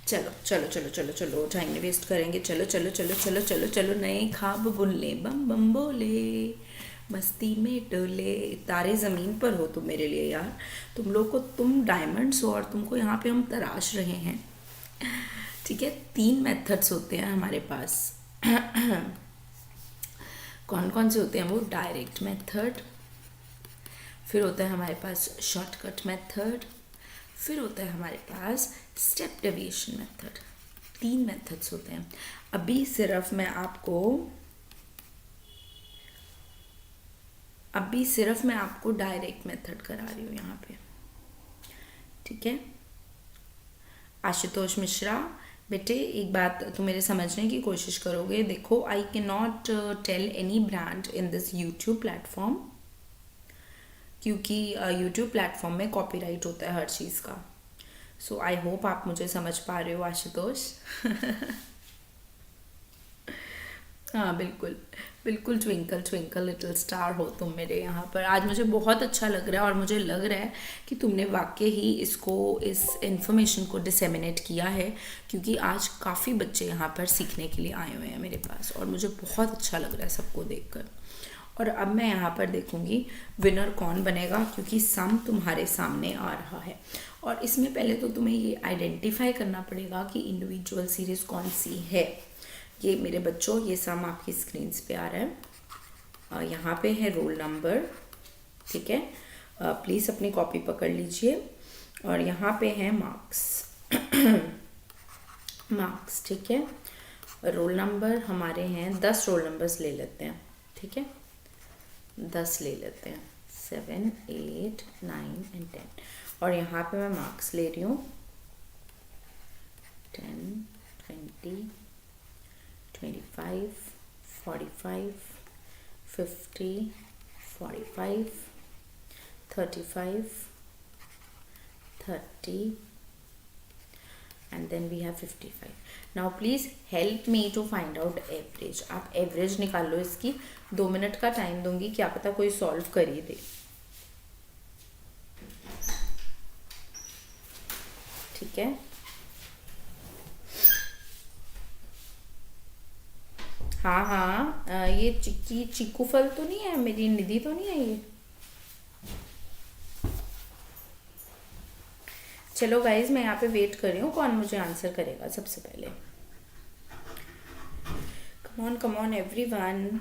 चलो चलो चलो चलो चलो, टाइम नहीं वेस्ट करेंगे. चलो चलो चलो चलो चलो चलो, नए ख्वाब बुन ले, बम बम बोले, मस्ती में डोले. तारे ज़मीन पर हो तुम मेरे लिए यार. तुम लोग को, तुम डायमंड्स हो और तुमको यहाँ पे हम तराश रहे हैं. ठीक है. 3 मेथड्स होते हैं हमारे पास. कौन कौन से होते हैं वो? डायरेक्ट मेथड, फिर होता है हमारे पास शॉर्टकट मेथड, फिर होता है हमारे पास स्टेप डेविएशन मेथड. 3 मेथड्स होते हैं. अभी सिर्फ मैं आपको अभी सिर्फ मैं आपको डायरेक्ट मेथड करा रही हूँ यहाँ पे, ठीक है। आशुतोष मिश्रा, बेटे एक बात तो मेरे समझने की कोशिश करोगे। देखो, I can not tell any brand in this YouTube platform, क्योंकि यूट्यूब प्लेटफॉर्म में कॉपीराइट होता है हर चीज़ का। सो आई होप आप मुझे समझ पा रहे हो आशुतोष। हाँ बिल्कुल बिल्कुल, ट्विंकल ट्विंकल लिटिल स्टार हो तुम मेरे यहाँ पर। आज मुझे बहुत अच्छा लग रहा है, और मुझे लग रहा है कि तुमने वाकई ही इस इन्फॉर्मेशन को डिसेमिनेट किया है, क्योंकि आज काफ़ी बच्चे यहाँ पर सीखने के लिए आए हुए हैं मेरे पास, और मुझे बहुत अच्छा लग रहा है सबको देखकर। और अब मैं यहाँ पर देखूँगी विनर कौन बनेगा, क्योंकि सम तुम्हारे सामने आ रहा है। और इसमें पहले तो तुम्हें ये आइडेंटिफाई करना पड़ेगा कि इंडिविजुअल सीरीज़ कौन सी है। ये मेरे बच्चों, ये सम आपकी स्क्रीन पे आ रहा है। यहाँ पे है रोल नंबर, ठीक है। प्लीज़ अपनी कॉपी पकड़ लीजिए। और यहाँ पे है मार्क्स। मार्क्स, ठीक है। रोल नंबर हमारे हैं 10 रोल नंबर्स ले लेते हैं, ठीक है। 10 ले लेते हैं, 7, 8, 9 एंड 10। और यहाँ पे मैं मार्क्स ले रही हूँ 10, 20, 25, 45, 50, 45, 35, 30, and then we have 55. Now please help me to find out average. आप एवरेज निकाल लो इसकी। 2 मिनट का टाइम दूंगी, क्या पता कोई सॉल्व कर ही दे, ठीक है। हाँ हाँ, ये चीकू फल तो नहीं है, मेरी निधि तो नहीं है ये। चलो गाइज, मैं यहाँ पे वेट कर रही हूँ, कौन मुझे आंसर करेगा सबसे पहले। Come on everyone.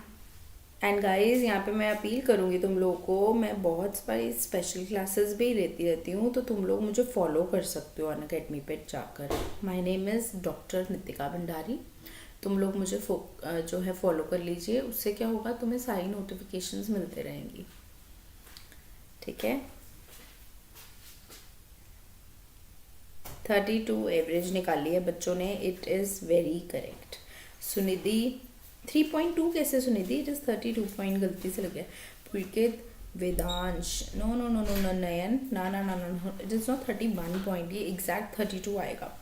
And guys, यहाँ पे मैं अपील करूँगी तुम लोगों को, मैं बहुत सारी स्पेशल क्लासेस भी लेती रहती हूँ, तो तुम लोग मुझे फॉलो कर सकते हो अनअकैडमी पे जाकर। My name is doctor Nitika Bhandari. तुम लोग मुझे जो है फॉलो कर लीजिए, उससे क्या होगा, तुम्हें सारी नोटिफिकेशंस मिलते रहेंगी, ठीक है। 32 एवरेज निकाली है बच्चों ने, it is very correct. Sunidhi 3.2 कैसे सुनिधि, इट इज़ 32 पॉइंट, गलती से लग गया। Pulkit, Vedansh, no no no no no, Nayan, ना ना ना ना, इट इज़ नॉट 31 पॉइंट, ये एग्जैक्ट 32 आएगा।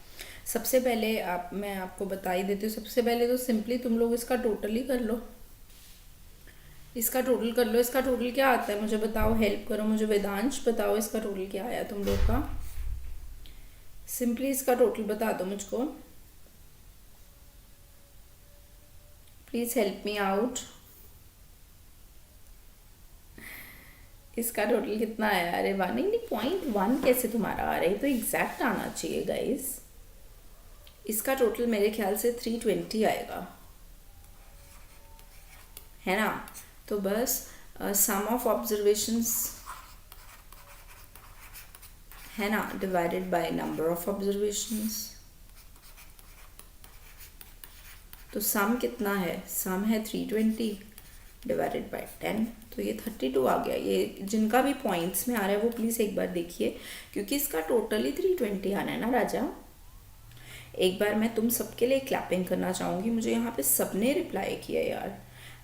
सबसे पहले मैं आपको बता ही देती हूँ। सबसे पहले तो सिंपली तुम लोग इसका टोटल ही कर लो, इसका टोटल कर लो। इसका टोटल क्या आता है मुझे बताओ, हेल्प करो मुझे। वेदांश बताओ इसका टोटल क्या आया तुम लोग का, सिंपली इसका टोटल बता दो मुझको, प्लीज हेल्प मी आउट। इसका टोटल कितना आया? अरे वाह, नहीं 0.1 कैसे तुम्हारा आ रहा है, तो एग्जैक्ट आना चाहिए गाइस। इसका टोटल मेरे ख्याल से 320 आएगा, है ना। तो बस सम ऑफ ऑब्जर्वेशंस है ना, divided by number of observations. तो सम कितना है, सम है 320 डिवाइडेड बाय 10, तो ये 32 आ गया। ये जिनका भी पॉइंट्स में आ रहा है वो प्लीज़ एक बार देखिए, क्योंकि इसका टोटल ही 320 आना है ना राजा। एक बार मैं तुम सबके लिए क्लैपिंग करना चाहूँगी, मुझे यहाँ पे सबने रिप्लाई किया यार।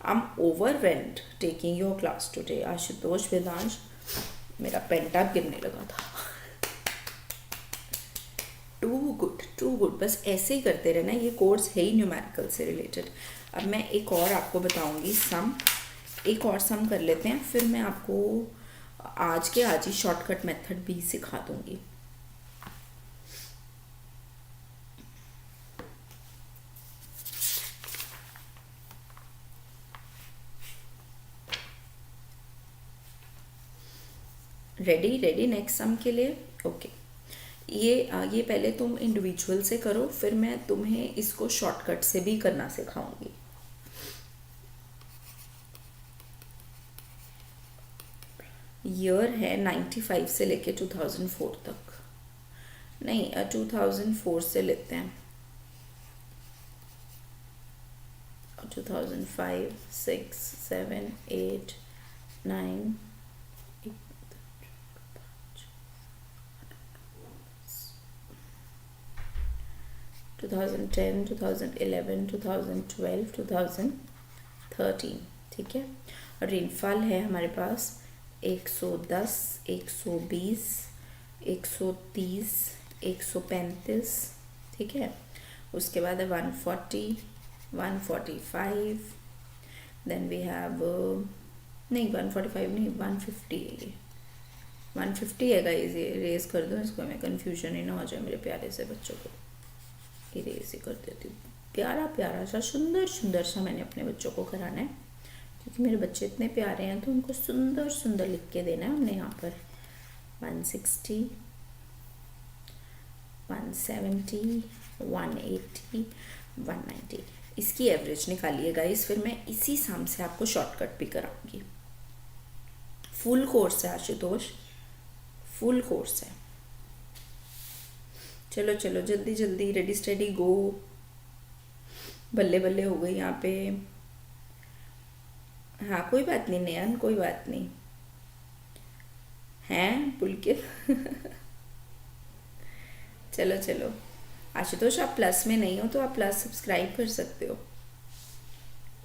I am overwhelmed taking your class today. Ashutosh, Vedansh, मेरा पेंटैप गिरने लगा था। टू गुड, बस ऐसे ही करते रहना, ये कोर्स है ही न्यूमेरिकल से रिलेटेड। अब मैं एक और आपको बताऊंगी सम, एक और सम कर लेते हैं, फिर मैं आपको आज ही शॉर्टकट मेथड भी सिखा दूंगी। रेडी नेक्स्ट सम के लिए, ओके। ये पहले तुम इंडिविजुअल से करो, फिर मैं तुम्हें इसको शॉर्टकट से भी करना सिखाऊंगी। ईयर है 95 से लेके 2004 तक, नहीं 2004 से लेते हैं, 2005, 6, 7, 8, 9 2010 2011 2012 2013, ठीक है। और रेनफॉल है हमारे पास 110 120 130 135, ठीक है। उसके बाद है 140 145, देन वी हैव नहीं 145 नहीं 150 है, ये 150 है गाइस। ये रेस कर दो इसको, मैं कन्फ्यूजन ही ना हो जाए मेरे प्यारे से बच्चों को। इरेज ही कर देती हूँ। प्यारा प्यारा सा सुंदर सुंदर सा मैंने अपने बच्चों को कराना है, क्योंकि मेरे बच्चे इतने प्यारे हैं तो उनको सुंदर सुंदर लिख के देना है हमने यहाँ पर। 160 170 180 190, इसकी एवरेज निकालिए गाइस। फिर मैं इसी साम से आपको शॉर्टकट भी कराऊंगी। फुल कोर्स है आशुतोष, फुल कोर्स है। चलो चलो जल्दी जल्दी, रेडी स्टेडी गो। बल्ले बल्ले हो गई यहाँ पे। हाँ कोई बात नहीं नयन, कोई बात नहीं हैं पुलकित। चलो चलो आशुतोष, आप प्लस में नहीं हो तो आप प्लस सब्सक्राइब कर सकते हो।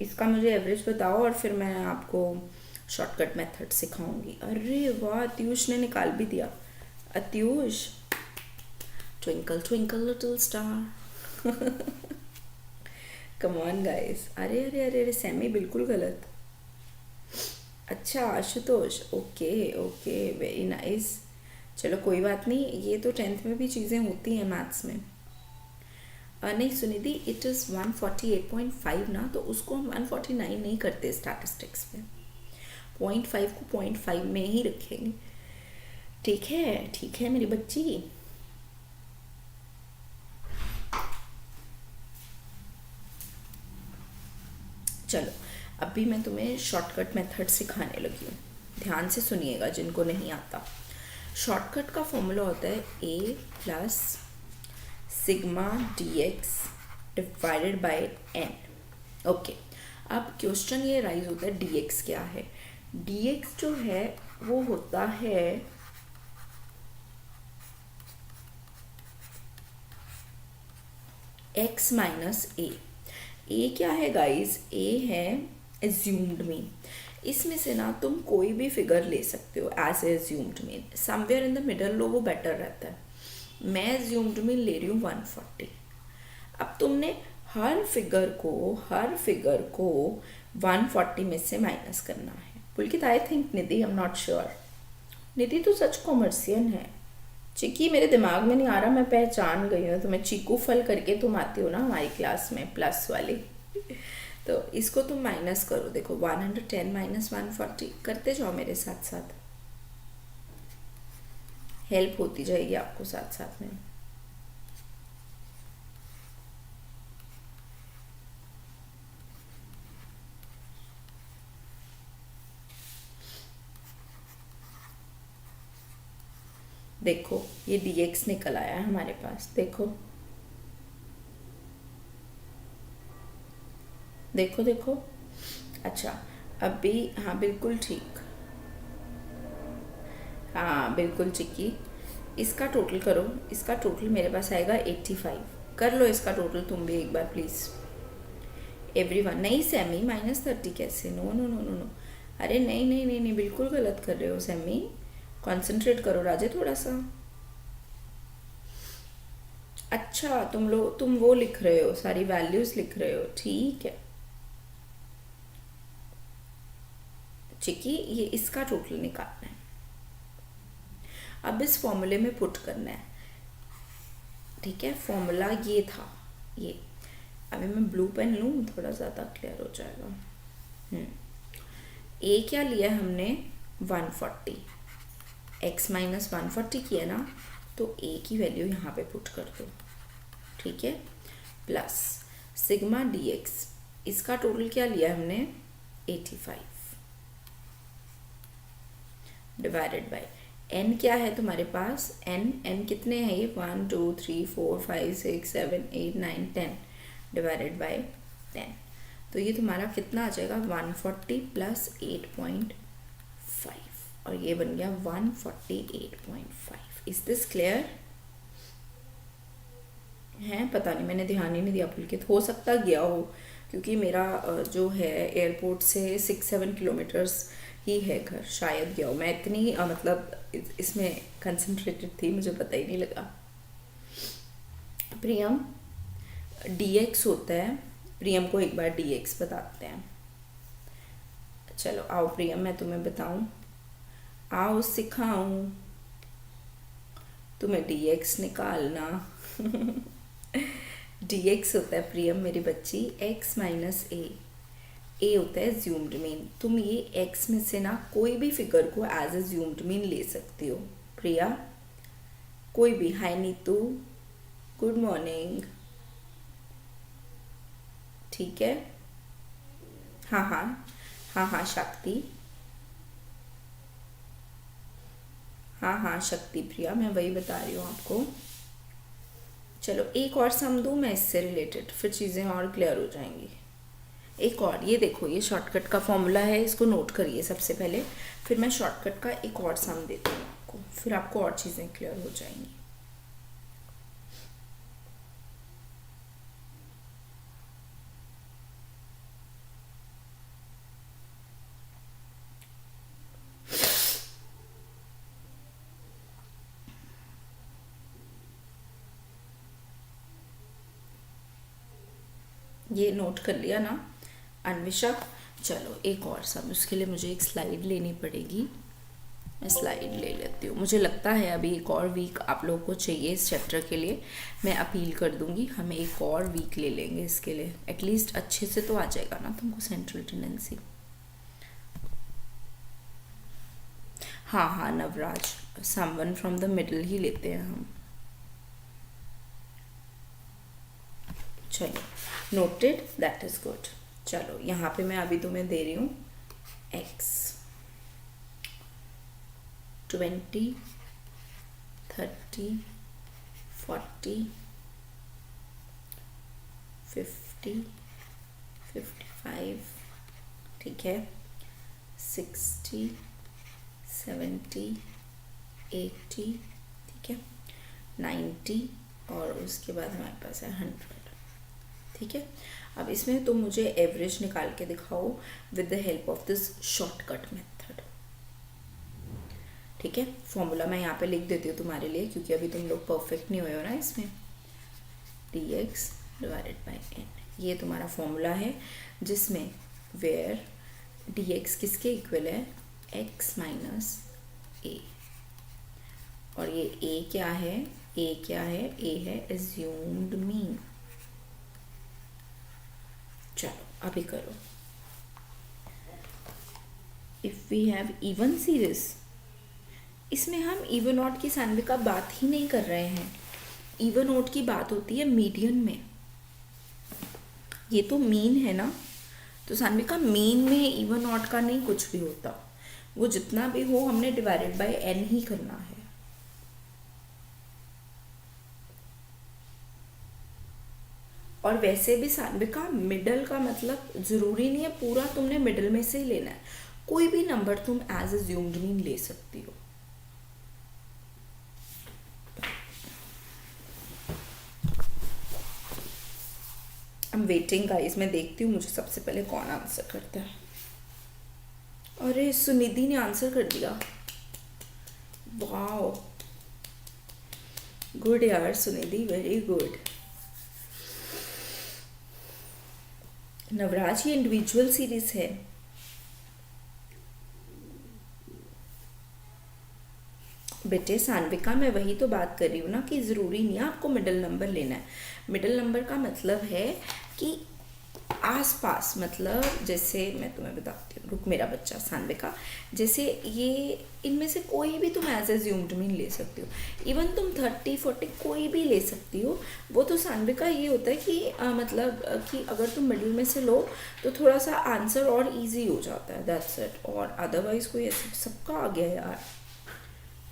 इसका मुझे एवरेज बताओ और फिर मैं आपको शॉर्टकट मेथड सिखाऊंगी। अरे वाह, अत्युष ने निकाल भी दिया। Atyush, twinkle twinkle little star. Come on guys. अरे अरे अरे अरे सैमी बिल्कुल गलत। अच्छा Ashutosh, okay okay very nice. चलो कोई बात नहीं, ये तो 10th में भी चीज़ें होती हैं मैथ्स में। नहीं सुनिधि, इट इज़ 148.5 ना, तो उसको हम 149 नहीं करते स्टैटिस्टिक्स में। 0.5 को 0.5 में ही रखेंगे। ठीक है मेरी बच्ची। चलो अभी मैं तुम्हें शॉर्टकट मेथड सिखाने लगी हूँ, ध्यान से सुनिएगा जिनको नहीं आता। शॉर्टकट का फॉर्मूला होता है a plus sigma dx divided by n। Okay, अब क्वेश्चन ये राइज होता है dx क्या है। dx जो है वो होता है x माइनस a। क्या है गाइस, a है एज्यूम्ड मीन। इसमें से ना तुम कोई भी फिगर ले सकते हो as assumed mean, somewhere in the middle लो वो बेटर रहता है। मैं एज्यूम्ड मीन ले रही हूँ 140। अब तुमने हर फिगर को 140 में से माइनस करना है। Pulkit I think Nidhi, I am not sure. Nidhi तो सच कॉमर्सियन है। चिक्की मेरे दिमाग में नहीं आ रहा, मैं पहचान गई हूँ तुम्हें। चीकू फल करके तुम आती हो ना हमारी क्लास में, प्लस वाली। तो इसको तुम माइनस करो। देखो 110 माइनस 140 करते जाओ मेरे साथ साथ, हेल्प होती जाएगी आपको साथ साथ में। देखो ये dx निकल आया है हमारे पास। देखो देखो देखो। अच्छा अभी, हाँ बिल्कुल ठीक, हाँ बिल्कुल चिक्की। इसका टोटल करो, इसका टोटल मेरे पास आएगा 85। कर लो इसका टोटल तुम भी एक बार प्लीज़ एवरीवन। नहीं सैमी, -30 कैसे? No no no no no, अरे नहीं नहीं नहीं नहीं, बिल्कुल गलत कर रहे हो सैमी। कंसंट्रेट करो राजे थोड़ा सा। अच्छा तुम वो लिख रहे हो, सारी वैल्यूज लिख रहे हो, ठीक है चिकी। ये इसका टोटल निकालना है, अब इस फॉर्मूले में पुट करना है, ठीक है। फॉर्मूला ये था, ये अभी मैं ब्लू पेन लूँ, थोड़ा ज़्यादा क्लियर हो जाएगा। ए क्या लिया हमने 140, x माइनस 140 किया ना, तो ए की वैल्यू यहाँ पे पुट कर दो, ठीक है। प्लस सिग्मा dx, इसका टोटल क्या लिया हमने 85 डिवाइडेड बाय n क्या है तुम्हारे पास, n कितने हैं ये 1 2 3 4 5 6 7 8 9 10 डिवाइडेड बाय 10। तो ये तुम्हारा कितना आ जाएगा 140 प्लस 8.5, और ये बन गया 148.5। Is this clear? है, पता नहीं, मैंने ध्यान ही नहीं दिया पुलकित, हो सकता गया हो क्योंकि मेरा जो है एयरपोर्ट से 6-7 किलोमीटर्स ही है घर, शायद गया हो। मैं इतनी मतलब इसमें कंसंट्रेटेड थी, मुझे पता ही नहीं लगा। प्रियम, dx होता है, प्रियम को एक बार dx बताते हैं। चलो आओ प्रियम, मैं तुम्हें बताऊं, आओ सिखाऊं तुम्हें dx निकालना। dx होता है प्रियम मेरी बच्ची x माइनस ए होता है ज्यूम्ड मीन। तुम ये x में से ना कोई भी फिगर को एज ए ज्यूम्ड मीन ले सकती हो प्रिया, कोई भी। हाय नीतू, गुड मॉर्निंग। ठीक है, हाँ हाँ हाँ हाँ शक्ति, हाँ हाँ शक्ति प्रिया, मैं वही बता रही हूँ आपको। चलो एक और सम दूँ मैं इससे रिलेटेड, फिर चीज़ें और क्लियर हो जाएंगी। एक और, ये देखो, ये शॉर्टकट का फॉर्मूला है, इसको नोट करिए सबसे पहले, फिर मैं शॉर्टकट का एक और सम देती हूँ आपको, फिर आपको और चीज़ें क्लियर हो जाएंगी। ये नोट कर लिया ना अन्विषा? चलो एक और सम, उसके लिए मुझे एक स्लाइड लेनी पड़ेगी, मैं स्लाइड ले लेती हूँ। मुझे लगता है अभी एक और वीक आप लोगों को चाहिए इस चैप्टर के लिए, मैं अपील कर दूँगी, हमें एक और वीक ले लेंगे इसके लिए, एटलीस्ट अच्छे से तो आ जाएगा ना तुमको सेंट्रल टेंडेंसी। हाँ हाँ Navraj, someone from the middle ही लेते हैं हम। चलो नोटेड, दैट इज गुड। चलो यहाँ पे मैं अभी तुम्हें दे रही हूँ x 20, 30, 40, 50, 55, ठीक है, 60, 70, 80, ठीक है, 90, और उसके बाद हमारे पास है 100, ठीक है। अब इसमें तुम मुझे एवरेज निकाल के दिखाओ with the help of this shortcut method, ठीक है। फॉर्मूला मैं यहाँ पे लिख देती हूँ तुम्हारे लिए, क्योंकि अभी तुम लोग परफेक्ट नहीं हुए हो ना इसमें। dx डिवाइडेड बाई n, ये तुम्हारा फॉर्मूला है जिसमें वेयर dx किसके इक्वल है, x माइनस ए, और ये a क्या है, a है एज्यूम्ड मीन। चलो अभी करो। If we have even series, इसमें हम इवन ऑड की साइनविक का बात ही नहीं कर रहे हैं, इवन ऑड की बात होती है मीडियन में। ये तो मीन है ना, तो साइनविक का मीन में इवन ऑड का नहीं कुछ भी होता, वो जितना भी हो हमने डिवाइडेड बाय n ही करना है। और वैसे भी साइनविक का मिडल का मतलब जरूरी नहीं है पूरा तुमने मिडल में से ही लेना है, कोई भी नंबर तुम एज अज्यूम्ड मीन ले सकती हो। आई एम वेटिंग गाइस, मैं देखती हूँ मुझे सबसे पहले कौन आंसर करता है। अरे सुनिधि ने आंसर कर दिया, वाओ गुड यार सुनिधि, वेरी गुड। नवराज ये इंडिविजुअल सीरीज है, बेटे सान्विका मैं वही तो बात कर रही हूँ ना कि ज़रूरी नहीं है आपको मिडिल नंबर लेना है। मिडिल नंबर का मतलब है कि आसपास, मतलब जैसे मैं तुम्हें बताती हूँ, रुक मेरा बच्चा सान्विका, जैसे ये इनमें से कोई भी तुम एज एज्यूम्ड मीन ले सकती हो, इवन तुम 30-40 कोई भी ले सकती हो। वो तो सान्विका ये होता है कि मतलब कि अगर तुम मिडिल में से लो तो थोड़ा सा आंसर और इजी हो जाता है, दैट्स इट। और अदरवाइज कोई ऐसे सबका आ गया यार,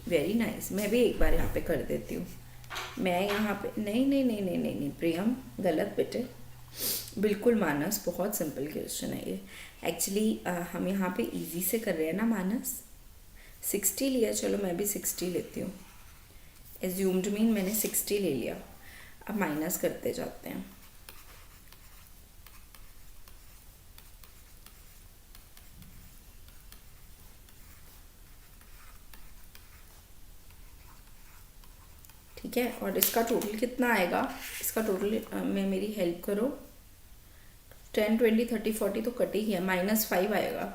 वेरी नाइस। मैं भी एक बार यहाँ पे कर देती हूँ, मैं यहाँ पे नहीं नहीं नहीं नहीं नहीं नहीं प्रियम गलत बेटे, बिल्कुल मानस, बहुत सिंपल क्वेश्चन है ये। एक्चुअली हम यहाँ पे इजी से कर रहे हैं ना मानस, 60 लिया, चलो मैं भी 60 लेती हूँ। एज्यूम्ड मीन मैंने 60 ले लिया। अब माइनस करते जाते हैं। ठीक है, और इसका टोटल कितना आएगा? इसका टोटल में मेरी हेल्प करो। 10, 20, 30, 40 तो कट ही है, -5 आएगा।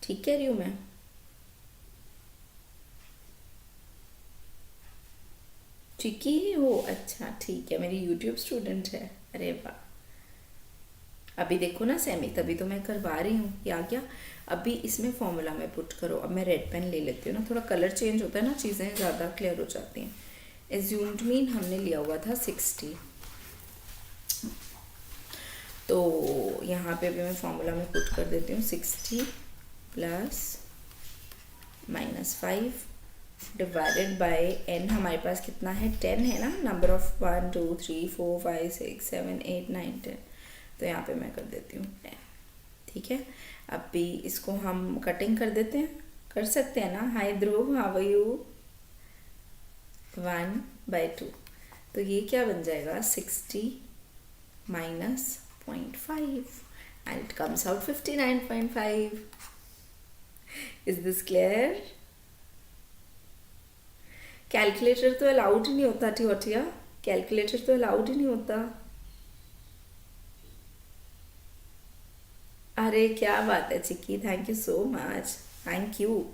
ठीक कह रही हूँ मैं? ठीक ही हो? अच्छा ठीक है, मेरी यूट्यूब स्टूडेंट है। अरे वाह, अभी देखो ना सेमी, तभी तो मैं करवा रही हूँ। ये आ गया। अभी इसमें फॉर्मूला में पुट करो। अब मैं रेड पेन ले लेती हूँ ना, थोड़ा कलर चेंज होता है ना, चीज़ें ज़्यादा क्लियर हो जाती हैं। एज्यूम्ड मीन हमने लिया हुआ था 60, तो यहाँ पे अभी मैं फॉर्मूला में पुट कर देती हूँ 60 प्लस -5 डिवाइडेड बाय n। हमारे पास कितना है? 10 है ना, नंबर ऑफ 1 2 3 4 5 6 7 8 9 10, तो यहाँ पे मैं कर देती हूँ 10। ठीक है, अब भी इसको हम कटिंग कर देते हैं, कर सकते हैं ना? हाय ध्रुव, हाउ आर यू? 1/2, तो ये क्या बन जाएगा? 60 minus 0.5 and it comes out 59.5. Is this clear? Calculator तो अलाउड ही नहीं होता टियोटिया, कैलकुलेटर तो अलाउड ही नहीं होता। अरे क्या बात है Chikki, thank you so much, thank you.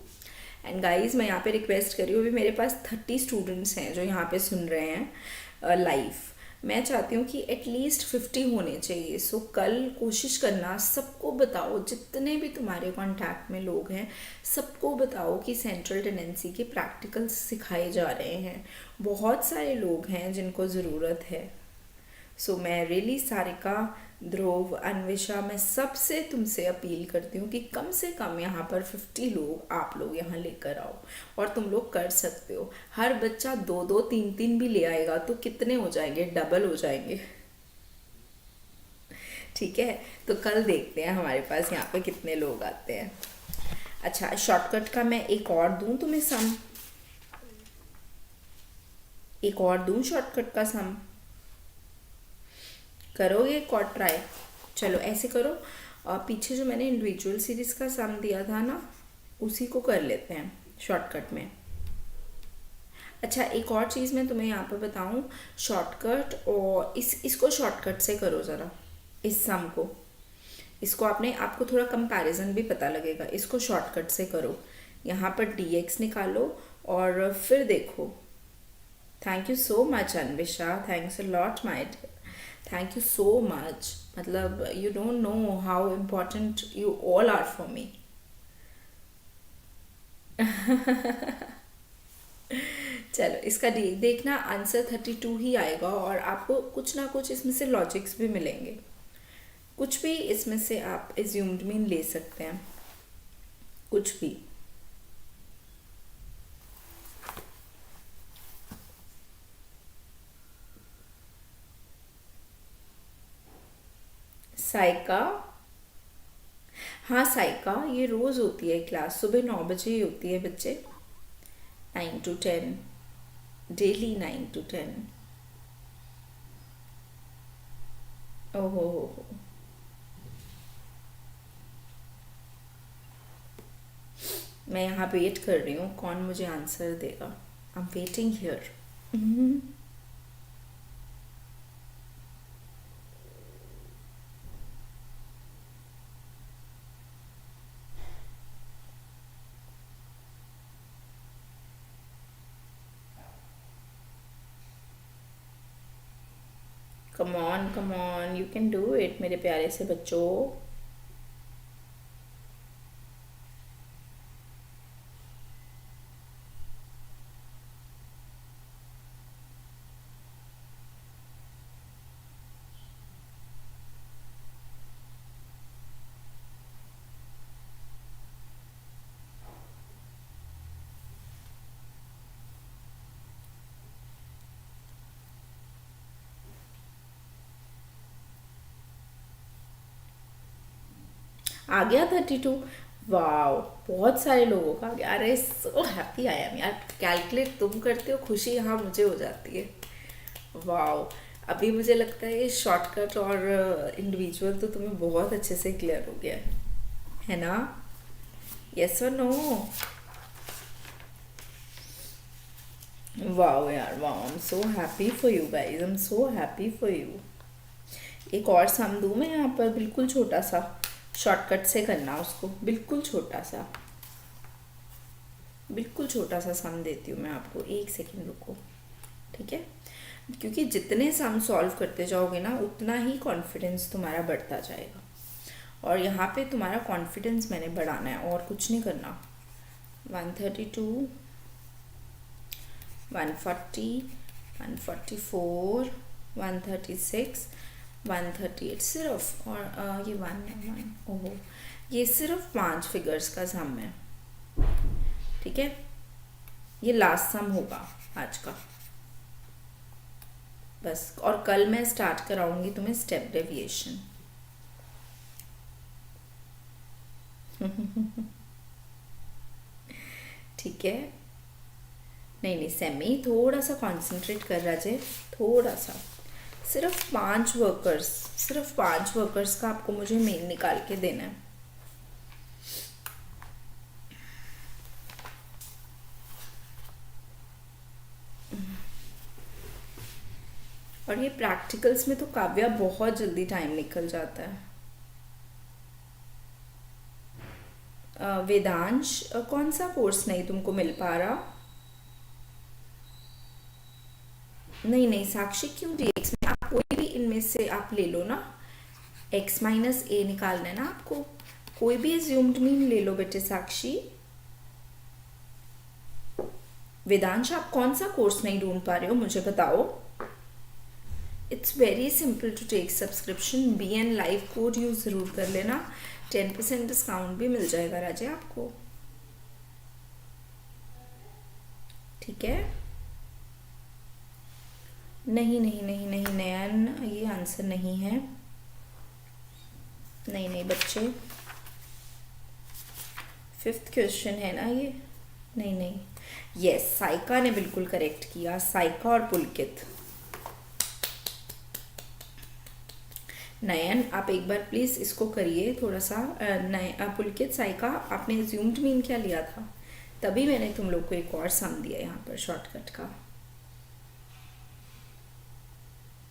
And guys, मैं यहाँ पे रिक्वेस्ट कर रही हूँ, अभी मेरे पास 30 स्टूडेंट्स हैं जो यहाँ पे सुन रहे हैं लाइव। मैं चाहती हूँ कि एटलीस्ट 50 होने चाहिए। सो कल कोशिश करना, सबको बताओ, जितने भी तुम्हारे कांटेक्ट में लोग हैं सबको बताओ कि सेंट्रल टेंडेंसी के प्रैक्टिकल्स सिखाए जा रहे हैं। बहुत सारे लोग हैं जिनको ज़रूरत है। सो मैं रियली सारिका, ध्रुव, अन्वेषा, मैं सबसे तुमसे अपील करती हूँ कि कम से कम यहाँ पर 50 लोग आप लोग यहाँ लेकर आओ, और तुम लोग कर सकते हो। हर बच्चा 2-2, 3-3 भी ले आएगा तो कितने हो जाएंगे? डबल हो जाएंगे। ठीक है, तो कल देखते हैं हमारे पास यहाँ पे कितने लोग आते हैं। अच्छा, शॉर्टकट का मैं एक और दूँ तुम्हें सम, एक और दूँ शॉर्टकट का सम, करोगे एक और ट्राई? चलो ऐसे करो, और पीछे जो मैंने इंडिविजुअल सीरीज का सम दिया था ना, उसी को कर लेते हैं शॉर्टकट में। अच्छा, एक और चीज़ मैं तुम्हें यहाँ पे बताऊँ, शॉर्टकट, और इसको शॉर्टकट से करो ज़रा, इस सम को। इसको आपको थोड़ा कंपैरिजन भी पता लगेगा। इसको शॉर्टकट से करो, यहाँ पर dx निकालो और फिर देखो। Thank you so much Anvisha, thanks a lot my dear, thank you so much. मतलब you don't know how important you all are for me. चलो इसका देखना, आंसर 32 ही आएगा, और आपको कुछ ना कुछ इसमें से लॉजिक्स भी मिलेंगे। कुछ भी इसमें से आप एज्यूम्ड मीन ले सकते हैं, कुछ भी। साइका, हाँ साइका, ये रोज़ होती है क्लास, सुबह 9 बजे ही होती है बच्चे, 9 to 10, डेली 9 to 10। ओहो हो, मैं यहाँ वेट कर रही हूँ कौन मुझे आंसर देगा। I am waiting here. Come on, you can do it मेरे प्यारे से बच्चों। आ गया 32? वाओ, बहुत सारे लोगों का आ गया। अरे सो हैप्पी आई एम यार, कैलकुलेट तुम करते हो, खुशी यहाँ मुझे हो जाती है। वाओ, अभी मुझे लगता है ये शॉर्टकट और इंडिविजुअल तो तुम्हें बहुत अच्छे से क्लियर हो गया है ना? यस और नो? वाओ यार, wow, I am so happy for you guys, I am so happy for you. एक और सम दूँ मैं यहाँ पर, बिल्कुल छोटा सा, शॉर्टकट से करना उसको, बिल्कुल छोटा सा, बिल्कुल छोटा सा सम देती हूँ मैं आपको। एक सेकेंड रुको, ठीक है? क्योंकि जितने सम सॉल्व करते जाओगे ना, उतना ही कॉन्फिडेंस तुम्हारा बढ़ता जाएगा। और यहाँ पे तुम्हारा कॉन्फिडेंस मैंने बढ़ाना है, और कुछ नहीं करना। 132, 140, 144, 136, 138 सिर्फ। और ये वन है, वन, ओहो, ये सिर्फ 5 फिगर्स का सम है, ठीक है? ये लास्ट सम होगा आज का बस। और कल मैं स्टार्ट कराऊंगी तुम्हें स्टेप डेविएशन। ठीक है? नहीं नहीं, सेमी थोड़ा सा कंसंट्रेट कर राजे, थोड़ा सा। सिर्फ 5 वर्कर्स, सिर्फ 5 वर्कर्स का आपको मुझे मेन निकाल के देना है। और ये प्रैक्टिकल्स में तो काव्या बहुत जल्दी टाइम निकल जाता है। वेदांश, कौन सा कोर्स नहीं तुमको मिल पा रहा? नहीं नहीं साक्षी, क्यों डीएक्स में? आप कोई भी इनमें से आप ले लो ना। एक्स माइनस ए निकालना है ना आपको, कोई भी एज्यूम्ड मीन ले लो बेटे साक्षी। वेदांश, आप कौन सा कोर्स नहीं ढूंढ पा रहे हो, मुझे बताओ। It's very simple to take subscription, B N live code use ज़रूर कर लेना, 10% डिस्काउंट भी मिल जाएगा राजे आपको, ठीक है? नहीं नहीं नहीं नहीं नयन, ये आंसर नहीं है। नहीं नहीं बच्चे, 5th क्वेश्चन है ना ये? नहीं नहीं, यस, साइका ने बिल्कुल करेक्ट किया, साइका और पुलकित। नयन, आप एक बार प्लीज़ इसको करिए थोड़ा सा। पुलकित, साइका, आपने एज्यूम्ड मीन क्या लिया था? तभी मैंने तुम लोग को एक और सम दिया यहाँ पर शॉर्टकट का।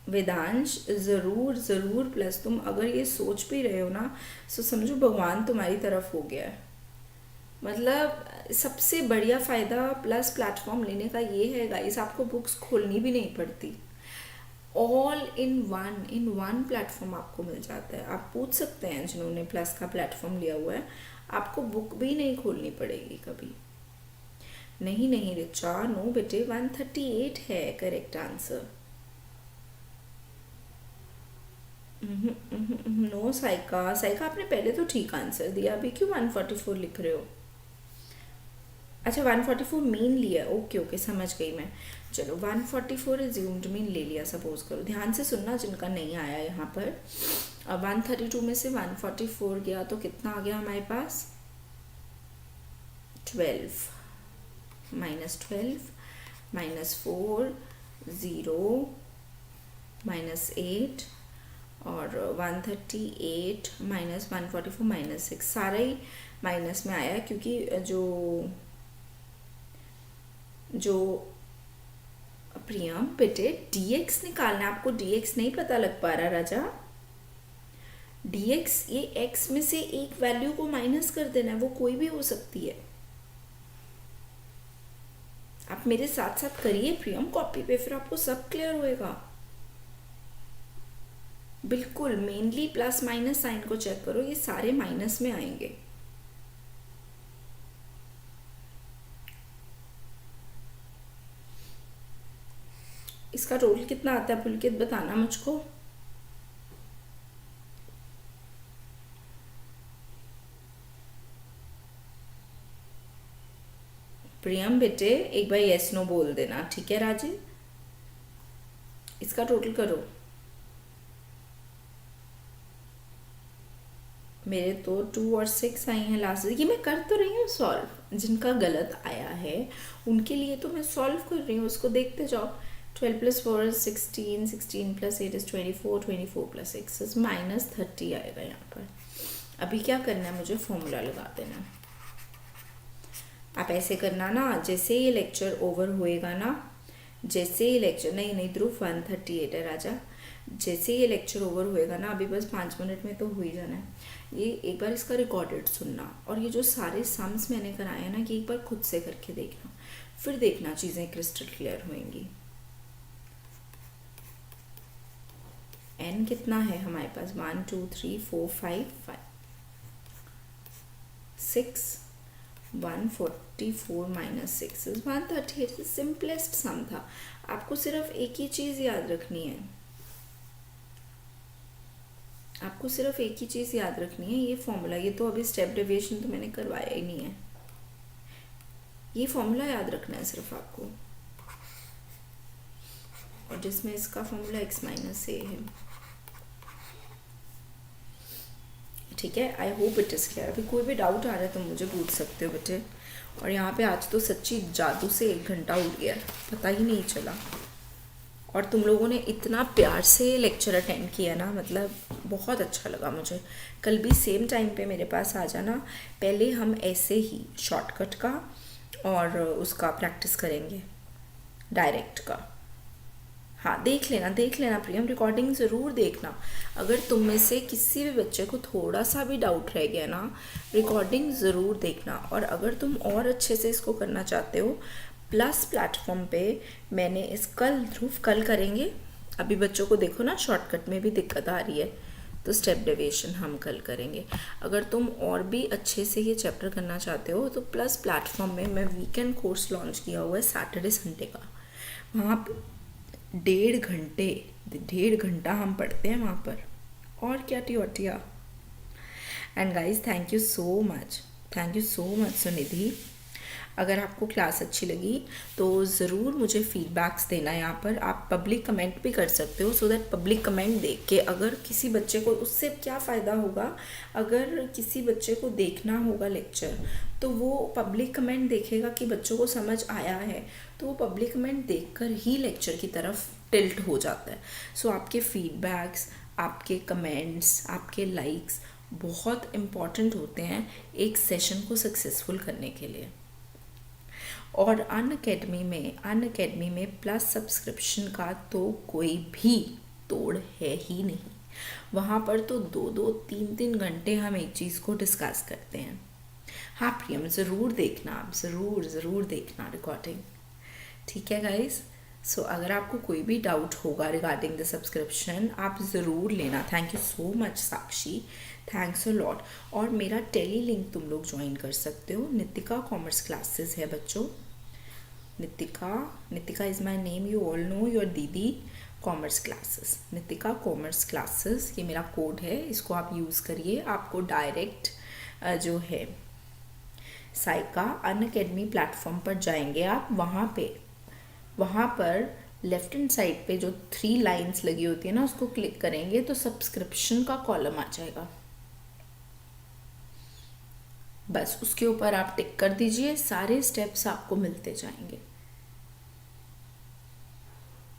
वेदांश, ज़रूर ज़रूर प्लस, तुम अगर ये सोच भी रहे हो ना, तो समझो भगवान तुम्हारी तरफ हो गया है। मतलब सबसे बढ़िया फ़ायदा प्लस प्लेटफॉर्म लेने का ये है गाइस, आपको बुक्स खोलनी भी नहीं पड़ती, ऑल इन वन प्लेटफॉर्म आपको मिल जाता है। आप पूछ सकते हैं जिन्होंने प्लस का प्लेटफॉर्म लिया हुआ है, आपको बुक भी नहीं खोलनी पड़ेगी कभी। नहीं नहीं रिचा, नो बेटे, 138 है correct answer. No Saika, Saika आपने पहले तो ठीक आंसर दिया, अभी क्यों 144 लिख रहे हो? अच्छा 144 मीन लिया, ओके ओके समझ गई मैं। चलो 144 एज्यूम्ड मीन ले लिया, सपोज करो, ध्यान से सुनना जिनका नहीं आया यहाँ पर। अब 132 में से 144 गया तो कितना आ गया हमारे पास? 12, -12, -4, 0, -8 और 138 -144 -6, सारा ही माइनस में आया, क्योंकि जो प्रियम बेटे dx निकालना है आपको। dx नहीं पता लग पा रहा राजा? dx ये x में से एक वैल्यू को माइनस कर देना है, वो कोई भी हो सकती है। आप मेरे साथ साथ करिए प्रियम कॉपी पे, फिर आपको सब क्लियर होएगा। बिल्कुल, मेनली प्लस माइनस साइन को चेक करो, ये सारे माइनस में आएंगे। इसका टोटल कितना आता है पुलकित, बताना मुझको। प्रियम बेटे एक बार यस नो बोल देना, ठीक है राजे? इसका टोटल करो। मेरे तो 2 और 6 आई हैं लास्ट। ये मैं कर तो रही हूँ सॉल्व, जिनका गलत आया है उनके लिए तो मैं सॉल्व कर रही हूँ, उसको देखते जाओ। 12 + 4 is 16, 16 + 8 is 24, 24 + 6 is -30 आएगा यहाँ पर। अभी क्या करना है, मुझे फॉर्मूला लगा देना। आप ऐसे करना ना, जैसे ये लेक्चर ओवर होएगा ना, जैसे ये लेक्चर नहीं ध्रुव 138 है राजा, जैसे ये लेक्चर ओवर होएगा ना, अभी बस 5 मिनट में तो हो ही जाना है, ये एक बार इसका रिकॉर्डेड सुनना, और ये जो सारे सम्स मैंने कराए हैं ना, कि एक बार खुद से करके देखना, फिर देखना चीज़ें क्रिस्टल क्लियर होंगी। एन कितना है हमारे पास, 1 2 3 4 5 5 6 144 - 6 is 138। सिंपलेस्ट सम था। आपको सिर्फ एक ही चीज़ याद रखनी है, आपको सिर्फ एक ही चीज़ याद रखनी है, ये फॉर्मूला। ये तो अभी स्टेप डेविएशन तो मैंने करवाया ही नहीं है, ये फॉर्मूला याद रखना है सिर्फ आपको, और जिसमें इसका फॉर्मूला x - a है। ठीक है, I hope it is clear. अभी कोई भी डाउट आ रहा है तो मुझे पूछ सकते हो बेटे। और यहाँ पे आज तो सच्ची जादू से 1 घंटा उड़ गया, पता ही नहीं चला। और तुम लोगों ने इतना प्यार से लेक्चर अटेंड किया ना, मतलब बहुत अच्छा लगा मुझे। कल भी सेम टाइम पे मेरे पास आ जाना। पहले हम ऐसे ही शॉर्टकट का और उसका प्रैक्टिस करेंगे, डायरेक्ट का। हाँ, देख लेना प्रियम, रिकॉर्डिंग ज़रूर देखना। अगर तुम में से किसी भी बच्चे को थोड़ा सा भी डाउट रह गया ना, रिकॉर्डिंग ज़रूर देखना। और अगर तुम और अच्छे से इसको करना चाहते हो, प्लस प्लेटफॉर्म पे मैंने इस कल करेंगे। अभी बच्चों को देखो ना, शॉर्टकट में भी दिक्कत आ रही है, तो स्टेप डेविएशन हम कल करेंगे। अगर तुम और भी अच्छे से ये चैप्टर करना चाहते हो तो प्लस प्लेटफॉर्म में मैं वीकेंड कोर्स लॉन्च किया हुआ है सैटरडे संडे का। वहाँ पर 1.5 घंटा हम पढ़ते हैं वहाँ पर, और क्या Teotia. And guys thank you so much Sunidhi. अगर आपको क्लास अच्छी लगी तो ज़रूर मुझे फीडबैक्स देना। यहाँ पर आप पब्लिक कमेंट भी कर सकते हो, सो दैट पब्लिक कमेंट देख के अगर किसी बच्चे को, उससे क्या फ़ायदा होगा, अगर किसी बच्चे को देखना होगा लेक्चर तो वो पब्लिक कमेंट देखेगा कि बच्चों को समझ आया है, तो वो पब्लिक कमेंट देखकर ही लेक्चर की तरफ टिल्ट हो जाता है। सो आपके फीडबैक्स, आपके कमेंट्स, आपके लाइक्स बहुत इम्पॉर्टेंट होते हैं एक सेशन को सक्सेसफुल करने के लिए। और अनअकैडमी में प्लस सब्सक्रिप्शन का तो कोई भी तोड़ है ही नहीं। वहाँ पर तो 2-2, 3-3 घंटे हम एक चीज़ को डिस्कस करते हैं। हाँ प्रियम, ज़रूर देखना, आप ज़रूर देखना रिकॉर्डिंग। ठीक है गाइस, सो अगर आपको कोई भी डाउट होगा रिगार्डिंग द सब्सक्रिप्शन, आप ज़रूर लेना। Thank you so much Sakshi, thanks a lot. और मेरा टेली लिंक तुम लोग ज्वाइन कर सकते हो। नितिका कॉमर्स क्लासेस है बच्चों। Nitika is my name, you all know, your didi commerce classes. Nitika commerce classes, ये मेरा कोड है, इसको आप यूज़ करिए। आपको डायरेक्ट जो है साइका अनअकैडमी प्लेटफॉर्म पर जाएंगे आप, वहाँ पर लेफ्ट हैंड साइड पे जो 3 लाइंस लगी होती है ना, उसको क्लिक करेंगे तो सब्सक्रिप्शन का कॉलम आ जाएगा। बस उसके ऊपर आप टिक कर दीजिए, सारे स्टेप्स आपको मिलते जाएंगे।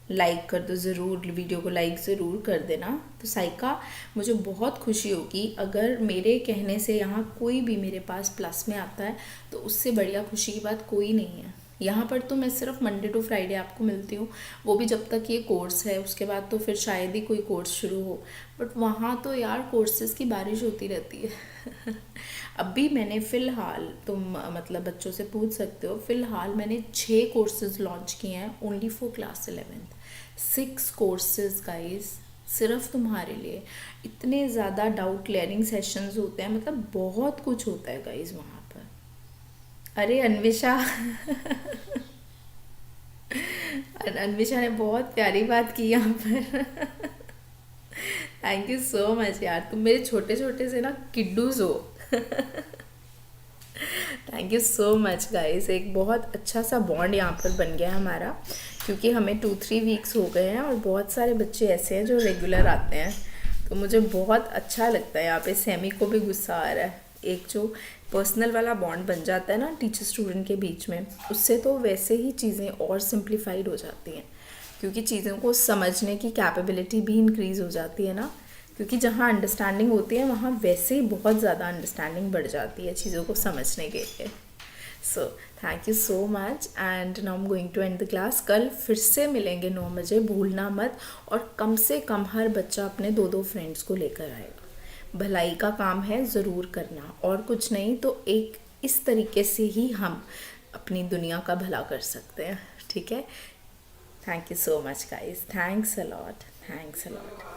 लाइक कर दो ज़रूर, वीडियो को लाइक ज़रूर कर देना। तो साइका, मुझे बहुत खुशी होगी अगर मेरे कहने से यहाँ कोई भी मेरे पास प्लस में आता है, तो उससे बढ़िया खुशी की बात कोई नहीं है। यहाँ पर तो मैं सिर्फ मंडे टू फ्राइडे आपको मिलती हूँ, वो भी जब तक ये कोर्स है, उसके बाद तो फिर शायद ही कोई कोर्स शुरू हो। बट वहाँ तो यार कोर्सेज़ की बारिश होती रहती है। अभी मैंने फ़िलहाल, तुम मतलब बच्चों से पूछ सकते हो, फ़िलहाल मैंने 6 कोर्सेज़ लॉन्च किए हैं only for class 11th। 6 courses guys, सिर्फ तुम्हारे लिए। इतने ज़्यादा डाउट क्लियरिंग सेशंस होते हैं, मतलब बहुत कुछ होता है गाइस वहाँ पर। अरे अन्विशा अन्विशा ने बहुत प्यारी बात की यहाँ पर। थैंक यू सो मच यार, तुम मेरे छोटे छोटे से ना किड्डूज हो। Thank you so much guys. एक बहुत अच्छा सा बॉन्ड यहाँ पर बन गया हमारा, क्योंकि हमें 2-3 वीक्स हो गए हैं और बहुत सारे बच्चे ऐसे हैं जो रेगुलर आते हैं। तो मुझे बहुत अच्छा लगता है। यहाँ पे सेमी को भी गुस्सा आ रहा है। एक जो पर्सनल वाला बॉन्ड बन जाता है ना टीचर स्टूडेंट के बीच में, उससे तो वैसे ही चीज़ें और सिंप्लीफाइड हो जाती हैं, क्योंकि चीज़ों को समझने की कैपेबिलिटी भी इंक्रीज़ हो जाती है ना। क्योंकि जहाँ अंडरस्टैंडिंग होती है वहाँ वैसे ही बहुत ज़्यादा अंडरस्टैंडिंग बढ़ जाती है चीज़ों को समझने के लिए। So thank you so much and now I am going to end the class. कल फिर से मिलेंगे 9 बजे, भूलना मत। और कम से कम हर बच्चा अपने 2-2 फ्रेंड्स को लेकर आएगा। भलाई का काम है ज़रूर करना, और कुछ नहीं तो एक इस तरीके से ही हम अपनी दुनिया का भला कर सकते हैं, ठीक है। Thank you so much guys, thanks a lot, thanks a lot.